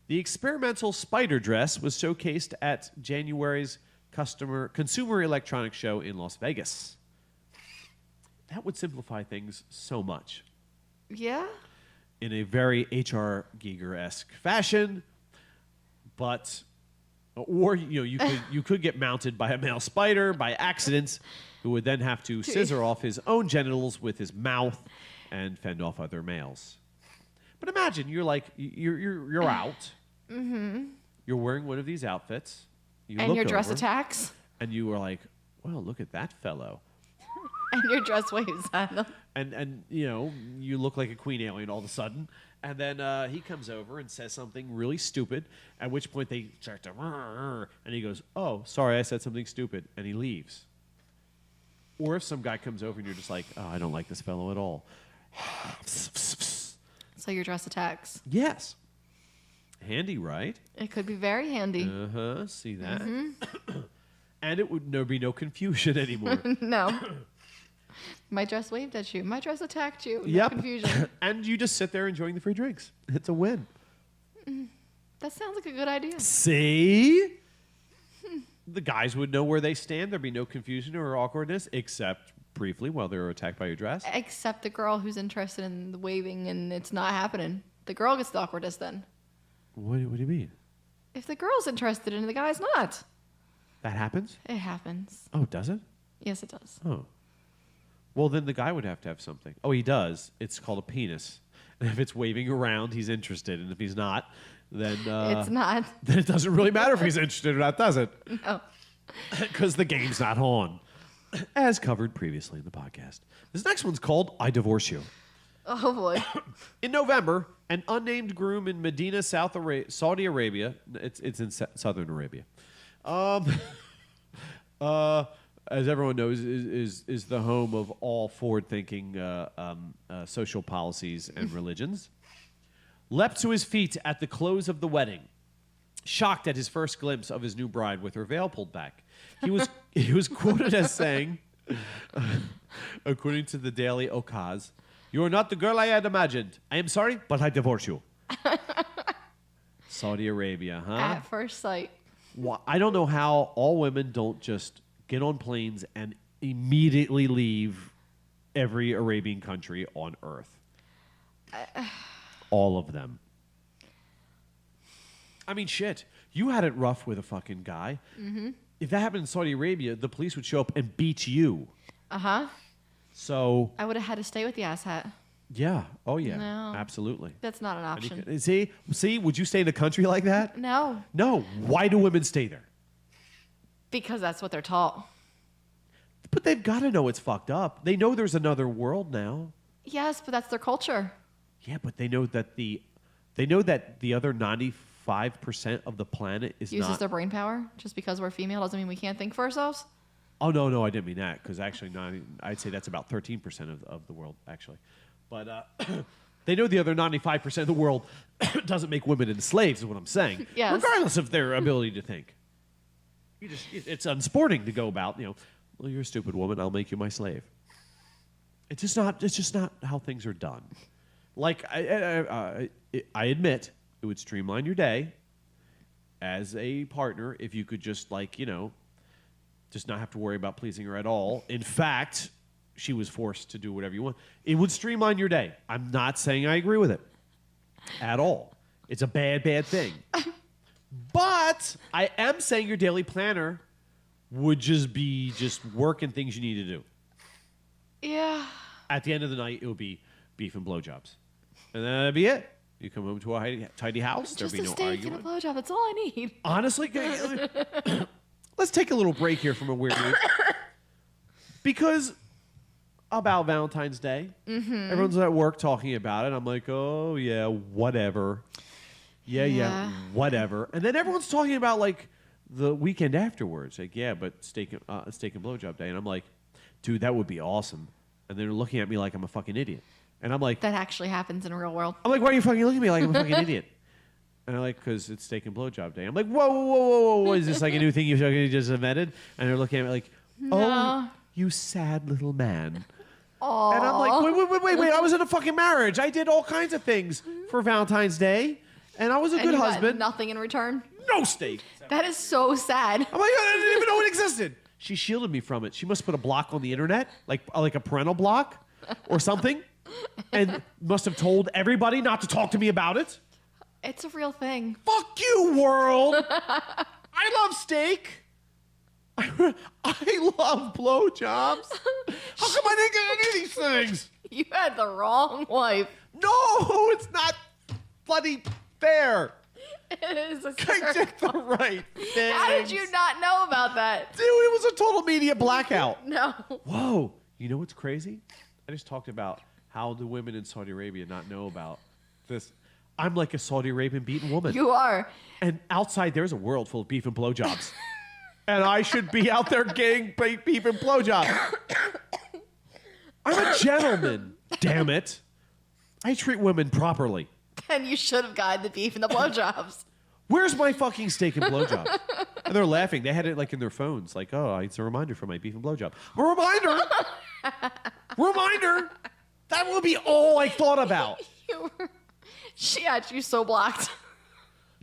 The experimental spider dress was showcased at January's Consumer Electronics Show in Las Vegas. That would simplify things so much. Yeah? In a very H.R. Giger-esque fashion, but... Or you could get mounted by a male spider by accident, who would then have to scissor off his own genitals with his mouth and fend off other males. But imagine you're out. Mm-hmm. You're wearing one of these outfits. And your dress attacks. And you are like, well, look at that fellow. And your dress waves at them. And you look like a queen alien all of a sudden. And then he comes over and says something really stupid, at which point they start to... And he goes, oh, sorry, I said something stupid. And he leaves. Or if some guy comes over and you're just like, oh, I don't like this fellow at all. So your dress attacks. Yes. Handy, right? It could be very handy. Uh-huh, see that? Mm-hmm. And there'd be no confusion anymore. No. My dress waved at you. My dress attacked you. No Yep. confusion. And you just sit there enjoying the free drinks. It's a win. That sounds like a good idea. See? The guys would know where they stand. There'd be no confusion or awkwardness, except briefly while they were attacked by your dress. Except the girl who's interested in the waving and it's not happening. The girl gets the awkwardness then. What do you mean? If the girl's interested and the guy's not. That happens? It happens. Oh, does it? Yes, it does. Oh. Well, then the guy would have to have something. Oh, he does. It's called a penis. And if it's waving around, he's interested. And if he's not, then... it's not. Then it doesn't really matter if he's interested or not, does it? No. Because the game's not on. As covered previously in the podcast. This next one's called I Divorce You. Oh, boy. In November, an unnamed groom in Medina, Saudi Arabia... It's in Southern Arabia. As everyone knows, is the home of all forward-thinking social policies and religions, leapt to his feet at the close of the wedding, shocked at his first glimpse of his new bride with her veil pulled back. He was quoted as saying, according to the Daily Okaz, "You are not the girl I had imagined. I am sorry, but I divorce you." Saudi Arabia, huh? At first sight. Well, I don't know how all women don't just get on planes and immediately leave every Arabian country on earth. All of them. I mean, shit. You had it rough with a fucking guy. Mm-hmm. If that happened in Saudi Arabia, the police would show up and beat you. Uh-huh. So... I would have had to stay with the asshat. Yeah. Oh, yeah. No. Absolutely. That's not an option. See? Would you stay in a country like that? No. No. Why do women stay there? Because that's what they're taught. But they've got to know it's fucked up. They know there's another world now. Yes, but that's their culture. Yeah, but they know that the other 95% of the planet uses their brain power. Just because we're female doesn't mean we can't think for ourselves. Oh no, I didn't mean that, because actually, I'd say that's about 13% of the world actually. But they know the other 95% of the world doesn't make women into slaves. Is what I'm saying. Yes. Regardless of their ability to think. It's unsporting to go about, well, you're a stupid woman, I'll make you my slave. It's just not how things are done. Like, I admit, it would streamline your day as a partner if you could just, just not have to worry about pleasing her at all. In fact, she was forced to do whatever you want. It would streamline your day. I'm not saying I agree with it at all. It's a bad, bad thing. But I am saying your daily planner would just be working things you need to do. Yeah. At the end of the night, it would be beef and blowjobs. And then that'd be it. You come home to a tidy house. There'd Just be a no steak and a arguing. blowjob. That's all I need. Honestly, let's take a little break here from a weird news. Because about Valentine's Day, everyone's at work talking about it. I'm like, oh, yeah, whatever. Yeah, whatever. And then everyone's talking about, like, the weekend afterwards. Like, yeah, but steak and blowjob day. And I'm like, dude, that would be awesome. And they're looking at me like I'm a fucking idiot. And I'm like, That actually happens in real world. why are you fucking looking at me like I'm a fucking idiot? And they're like, because it's steak and blowjob day. I'm like, whoa. Is this like a new thing you just invented? And they're looking at me like, oh, you sad little man. Aww. And I'm like, wait. I was in a fucking marriage. I did all kinds of things for Valentine's Day. And I was a And good you got husband. nothing in return. No steak. That is so sad. I'm like, I didn't even know it existed. She shielded me from it. She must put a block on the internet, like a parental block or something. And must have told everybody not to talk to me about it. It's a real thing. Fuck you, world. I love steak. I love blowjobs. How come I didn't get any of these things? You had the wrong wife. No, it's not bloody fair. It is a I did the right thing. How did you not know about that? Dude, it was a total media blackout. No. Whoa. You know what's crazy? I just talked about how the women in Saudi Arabia not know about this. I'm like a Saudi Arabian beaten woman. You are. And outside, there's a world full of beef and blowjobs. And I should be out there getting beef and blowjobs. I'm a gentleman, damn it. I treat women properly. Then you should have gotten the beef and the blowjobs. Where's my fucking steak and blowjob? And they're laughing. They had it like in their phones. Like, oh, it's a reminder for my beef and blowjob. A reminder? Reminder? That will be all I thought about. She had you so blocked.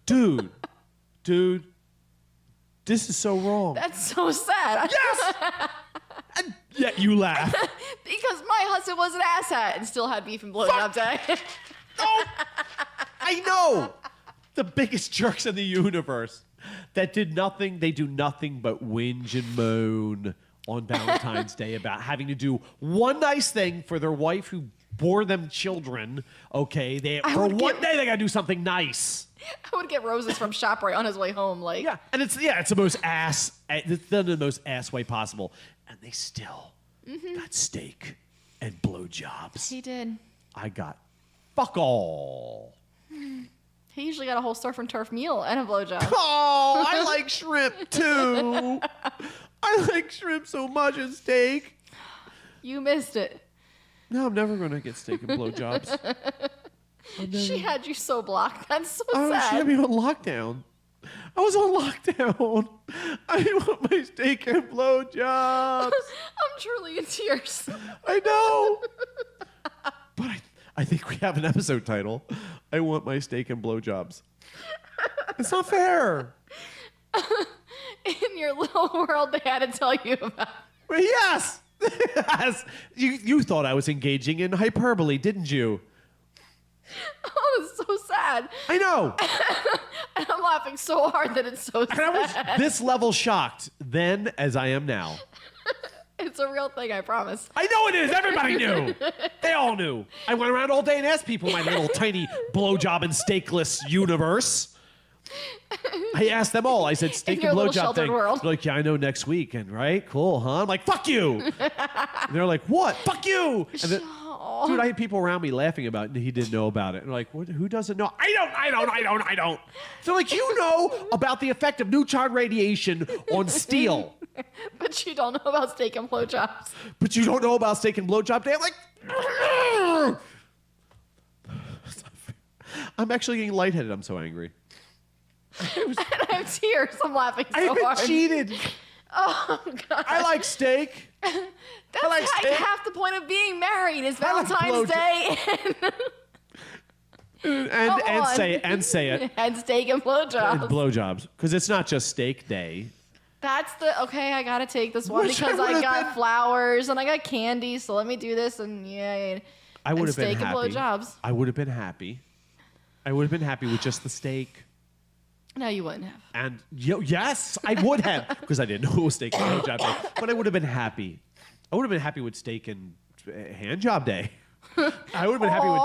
Dude, this is so wrong. That's so sad. Yes! And yet you laugh. Because my husband was an asshat and still had beef and blowjob day. Oh, I know. The biggest jerks in the universe that did nothing. They do nothing but whinge and moan on Valentine's Day about having to do one nice thing for their wife who bore them children. Okay, for one day they gotta do something nice. I would get roses from ShopRite on his way home. Like, Yeah, and it's the most ass. It's done in the most ass way possible, and they still got steak and blowjobs. he did. I got fuck all. He usually got a whole surf and turf meal and a blowjob. Oh, I like shrimp too. I like shrimp so much and steak. You missed it. No, I'm never gonna get steak and blowjobs. She had you so blocked. That's so Oh, she sad. had me on lockdown. I was on lockdown. I want my steak and blowjobs. I'm truly in tears. I know. But I think we have an episode title. I want my steak and blowjobs. It's not fair. In your little world, they had to tell you about. Well, yes. Yes. You thought I was engaging in hyperbole, didn't you? Oh, it's so sad. I know. And I'm laughing so hard that it's so And I was sad. this level shocked then as I am now. It's a real thing, I promise. I know it is. Everybody knew. They all knew. I went around all day and asked people in my little tiny blowjob and steakless universe. I asked them all. I said, steak your and little blowjob sheltered thing. world. They're like, yeah, I know next week. And right, cool, huh? I'm like, fuck you. And they're like, what? Fuck you. And then, dude, I had people around me laughing about it, and he didn't know about it. And they're like, what, who doesn't know? I don't. So like, you know about the effect of neutron radiation on steel, But you don't know about steak and blowjobs. but you don't know about steak and blowjob day. I'm like, I'm actually getting lightheaded. I'm so angry. And I have tears. I'm laughing so I've been hard. cheated. Oh, God. I like steak. That's like like steak. half the point of being married is I like Valentine's Day And say it. and steak and blowjobs. Blowjobs, because it's not just steak day. That's the okay. I gotta take this one Wish I because I would've got been- flowers and I got candy. So let me do this and yeah. I would have been steak and happy. blowjobs. I would have been happy. I would have been happy with just the steak. No, you wouldn't have. And yes, I would have, because I didn't know it was steak and blowjob day. But I would have been happy. I would have been happy with steak and hand job day. I would have been happy with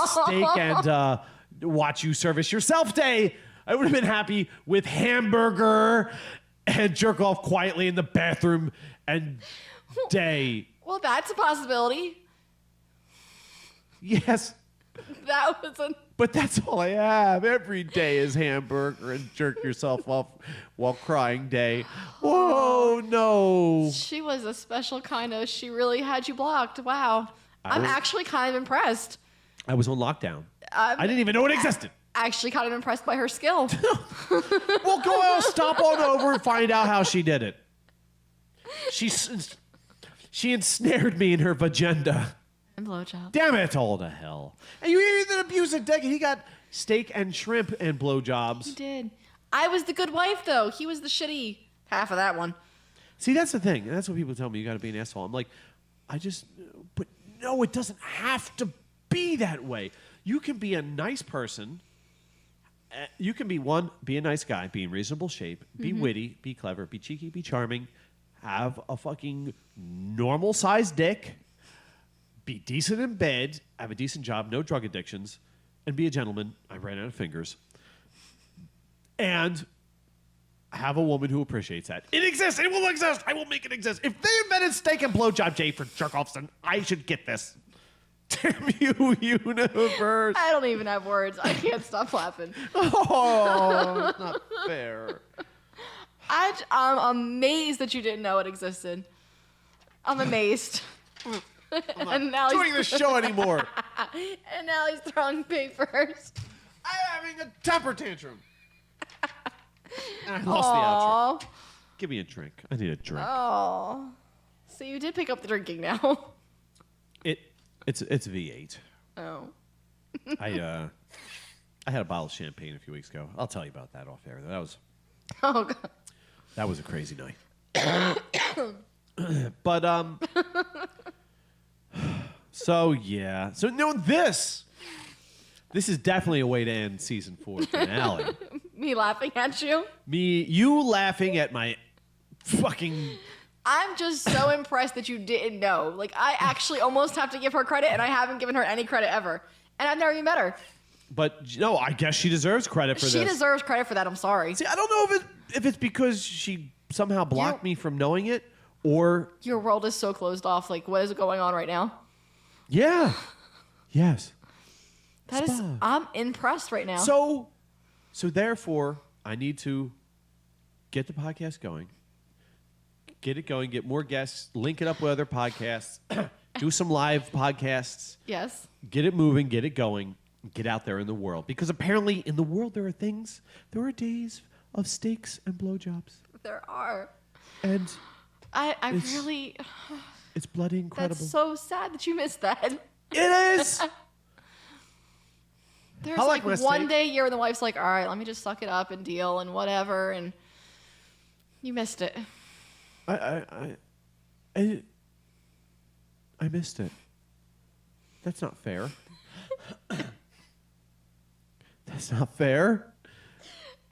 steak and watch you service yourself day. I would have been happy with hamburger and jerk off quietly in the bathroom and day. Well, that's a possibility. Yes. That was a... But that's all I have. Every day is hamburger and jerk yourself off while crying day. Whoa, no. She was a special kind of... She really had you blocked. Wow. I'm actually kind of impressed. I was on lockdown. I didn't even know it existed. Actually kind of impressed by her skill. Well, go out, stop on over and find out how she did it. She ensnared me in her vagina. And blowjob. Damn it, all to hell. And you even abused a dick. He got steak and shrimp and blowjobs. He did. I was the good wife, though. He was the shitty half of that one. See, that's the thing. That's what people tell me. You got to be an asshole. I'm like, but no, it doesn't have to be that way. You can be a nice person. You can be a nice guy, be in reasonable shape, be witty, be clever, be cheeky, be charming, have a fucking normal sized dick, be decent in bed, have a decent job, no drug addictions, and be a gentleman. I ran out of fingers. And have a woman who appreciates that. It exists. It will exist. I will make it exist. If they invented steak and blowjob Jay for jerk-offs, then I should get this. Damn you, universe. I don't even have words. I can't stop laughing. Oh, it's not fair. I'm amazed that you didn't know it existed. I'm amazed. I'm not doing this show anymore. And now he's throwing papers. I'm having a temper tantrum. And I lost the outro. Give me a drink. I need a drink. Oh. So you did pick up the drinking now. It's V8. Oh. I had a bottle of champagne a few weeks ago. I'll tell you about that off air. Oh, God. That was a crazy night. But so yeah. So no, this is definitely a way to end season 4 finale. Me laughing at you? You laughing at my fucking. I'm just so impressed that you didn't know. Like, I actually almost have to give her credit, and I haven't given her any credit ever. And I've never even met her. But no, I guess she deserves credit for this. She deserves credit for that. I'm sorry. See, I don't know if it's because she somehow blocked me from knowing it, or your world is so closed off. Like, what is going on right now? Yeah. Yes. That is. I'm impressed right now. So therefore, I need to get the podcast going. Get it going, get more guests, link it up with other podcasts, do some live podcasts. Yes. Get it moving, get it going, get out there in the world. Because apparently in the world there are days of steaks and blowjobs. There are. And I really... It's bloody incredible. That's so sad that you missed that. It is! There's like one day a year when the wife's like, all right, let me just suck it up and deal and whatever, and you missed it. I missed it. That's not fair. That's not fair.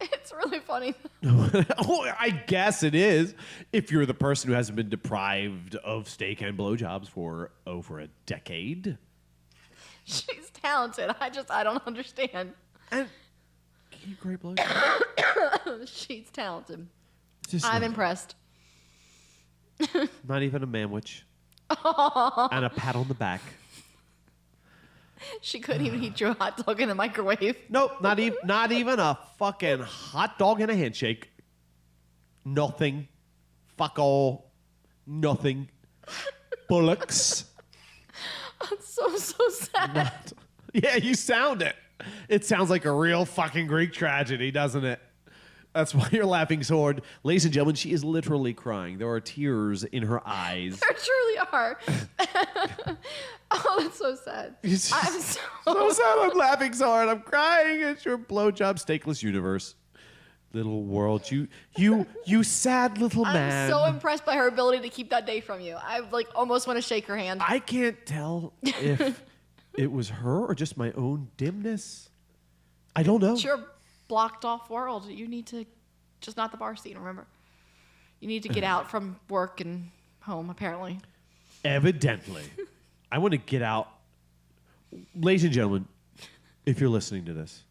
It's really funny. Oh, I guess it is. If you're the person who hasn't been deprived of steak and blowjobs for over a decade. She's talented. I don't understand. And great blowjobs. She's talented. Just I'm impressed. Not even a manwich. And a pat on the back. She couldn't even heat you a hot dog in the microwave. Nope, not even a fucking hot dog and a handshake. Nothing. Fuck all. Nothing. Bullocks. That's so sad. Yeah, you sound it. It sounds like a real fucking Greek tragedy, doesn't it? That's why you're laughing so hard. Ladies and gentlemen, she is literally crying. There are tears in her eyes. There truly are. Oh, that's so sad. I'm so sad. I'm laughing so hard. I'm crying at your blowjob steakless universe. Little world. You sad little man. I'm so impressed by her ability to keep that day from you. I almost want to shake her hand. I can't tell if it was her or just my own dimness. I don't know. It's your blocked off world. You need to, just not the bar scene, remember? You need to get out from work and home, apparently. Evidently. I want to get out ladies and gentlemen, if you're listening to this,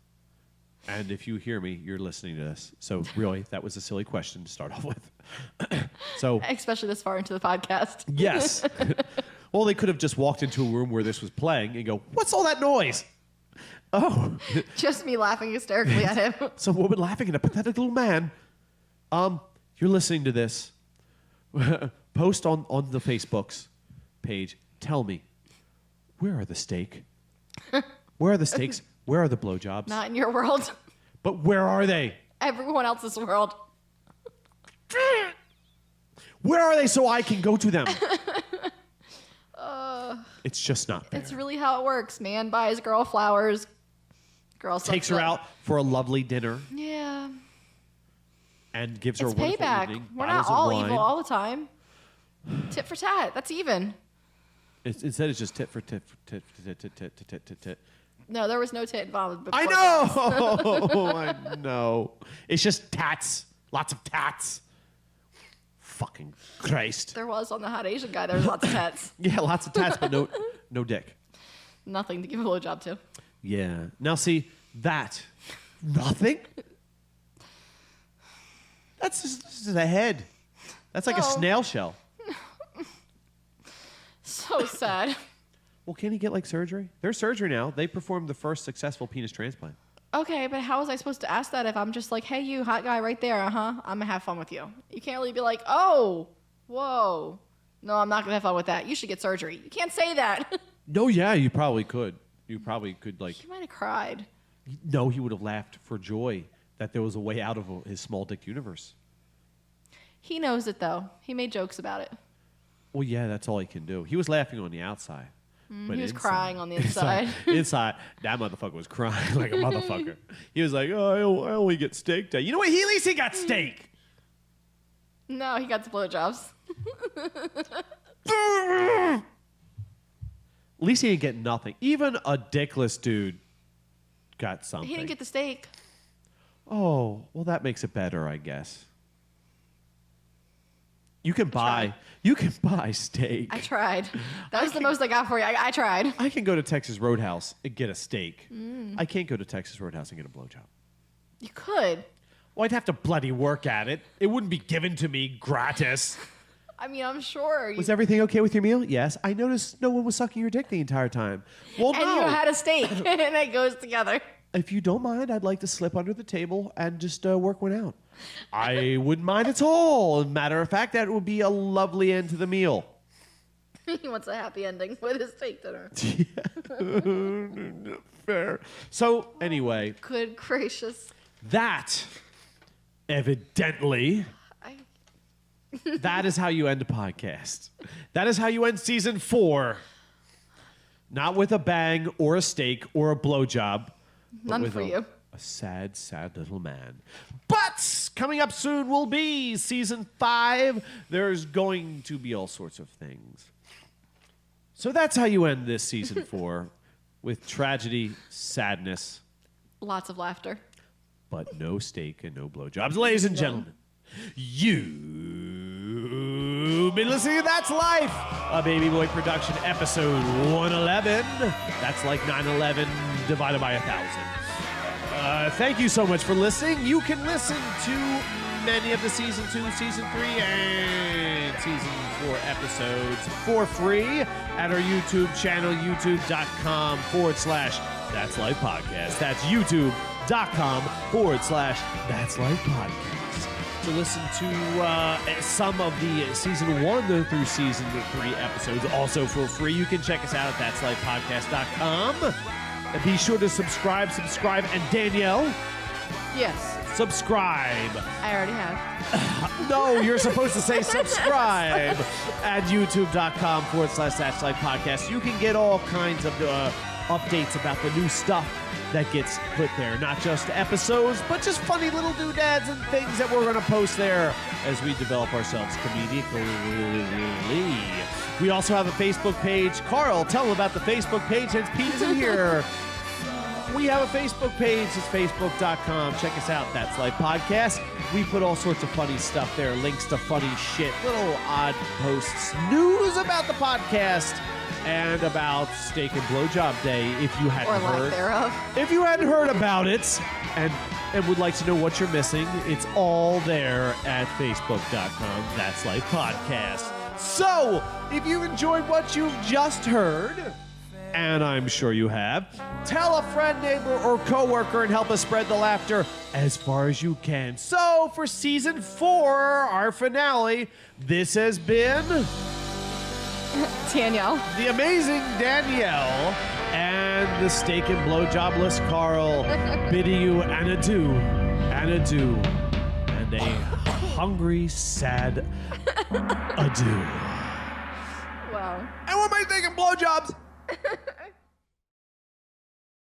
and if you hear me, you're listening to this. So really, that was a silly question to start off with. So, Especially this far into the podcast. yes. Well, they could have just walked into a room where this was playing and go, "What's all that noise?" Oh. Just me laughing hysterically at him. Some woman laughing at a pathetic little man. You're listening to this. Post on the Facebook's page. Tell me, where are the steak? Where are the steaks? Where are the blowjobs? Not in your world. But where are they? Everyone else's world. Where are they so I can go to them? It's just not there. It's really how it works. Man buys girl flowers. Girl Takes her out for a lovely dinner Yeah. and gives her It's a wonderful payback. evening. We're not bottles of all wine. evil all the time. Tit for tat. That's even. Instead, it's just tit for tit for tit for tit tit tit tit tit tit. No, there was no tit involved. before I that. know. I know. It's just tats. Lots of tats. Fucking Christ. There was on the hot Asian guy. There was lots of tats. Yeah, lots of tats, but no dick. Nothing to give a blowjob to. Yeah. Now see that nothing. That's just a head. That's like a Oh. snail shell. So sad. Well, can he get like surgery? There's surgery now. They performed the first successful penis transplant. Okay, but how was I supposed to ask that if I'm just like, hey, you hot guy right there, I'm gonna have fun with you. You can't really be like, oh, whoa. No, I'm not gonna have fun with that. You should get surgery. You can't say that. No, yeah, you probably could. You probably could like. He might have cried. No, he would have laughed for joy that there was a way out of his small dick universe. He knows it though. He made jokes about it. Well, yeah, that's all he can do. He was laughing on the outside. But He was inside- crying on the inside. Inside, that motherfucker was crying like a motherfucker. He was like, "Oh, I only get steak day." You know what? At least he got steak. No, he got the blowjobs. At least he didn't get nothing. Even a dickless dude got something. He didn't get the steak. Oh, well, that makes it better, I guess. You can buy steak. I tried. That was the most I got for you. I tried. I can go to Texas Roadhouse and get a steak. I can't go to Texas Roadhouse and get a blowjob. You could. Well, I'd have to bloody work at it. It wouldn't be given to me gratis. I mean, I'm sure. Was everything okay with your meal? Yes. I noticed no one was sucking your dick the entire time. Well, and no. you had a steak, and it goes together. If you don't mind, I'd like to slip under the table and just work one out. I wouldn't mind at all. Matter of fact, that would be a lovely end to the meal. He wants a happy ending with his steak dinner. Fair. So, anyway, Good gracious. that evidently, that is how you end a podcast. That is how you end season 4. Not with a bang or a steak or a blowjob. but None with for you. A sad, sad little man. But coming up soon will be season 5. There's going to be all sorts of things. So that's how you end this season 4 with tragedy, sadness, Lots of laughter. but no steak and no blowjobs. Ladies and gentlemen, you've been listening to That's Life, a Baby Boy production, episode 111. That's like 9/11 divided by 1,000. Thank you so much for listening. You can listen to many of the season 2, season 3, and season 4 episodes for free at our YouTube channel, youtube.com/That's Life Podcast. That's youtube.com/That's Life Podcast. To listen to some of the season 1 through season 3 episodes also for free, you can check us out at that'slifepodcast.com. And be sure to subscribe, and Danielle, Yes, subscribe. I already have. No, you're supposed to say subscribe at youtube.com/That's Life Podcast. You can get all kinds of updates about the new stuff that gets put there. Not just episodes, but just funny little doodads and things that we're going to post there as we develop ourselves comedically. We also have a Facebook page. Carl, tell them about the Facebook page since Pete isn't here. We have a Facebook page. It's facebook.com. Check us out. That's Life Podcast. We put all sorts of funny stuff there. Links to funny shit. Little odd posts. News about the podcast. and about Steak and Blowjob Day if you hadn't Or lack heard. thereof. If you hadn't heard about it and would like to know what you're missing, it's all there at facebook.com. That's Life Podcast. So, if you enjoyed what you've just heard, and I'm sure you have, tell a friend, neighbor, or coworker and help us spread the laughter as far as you can. So, for season 4, our finale, this has been Danielle. the amazing Danielle and the Steak and Blowjobless Carl bidding you an adieu, and a hungry, sad adieu. Wow. And what am I thinking, blowjobs?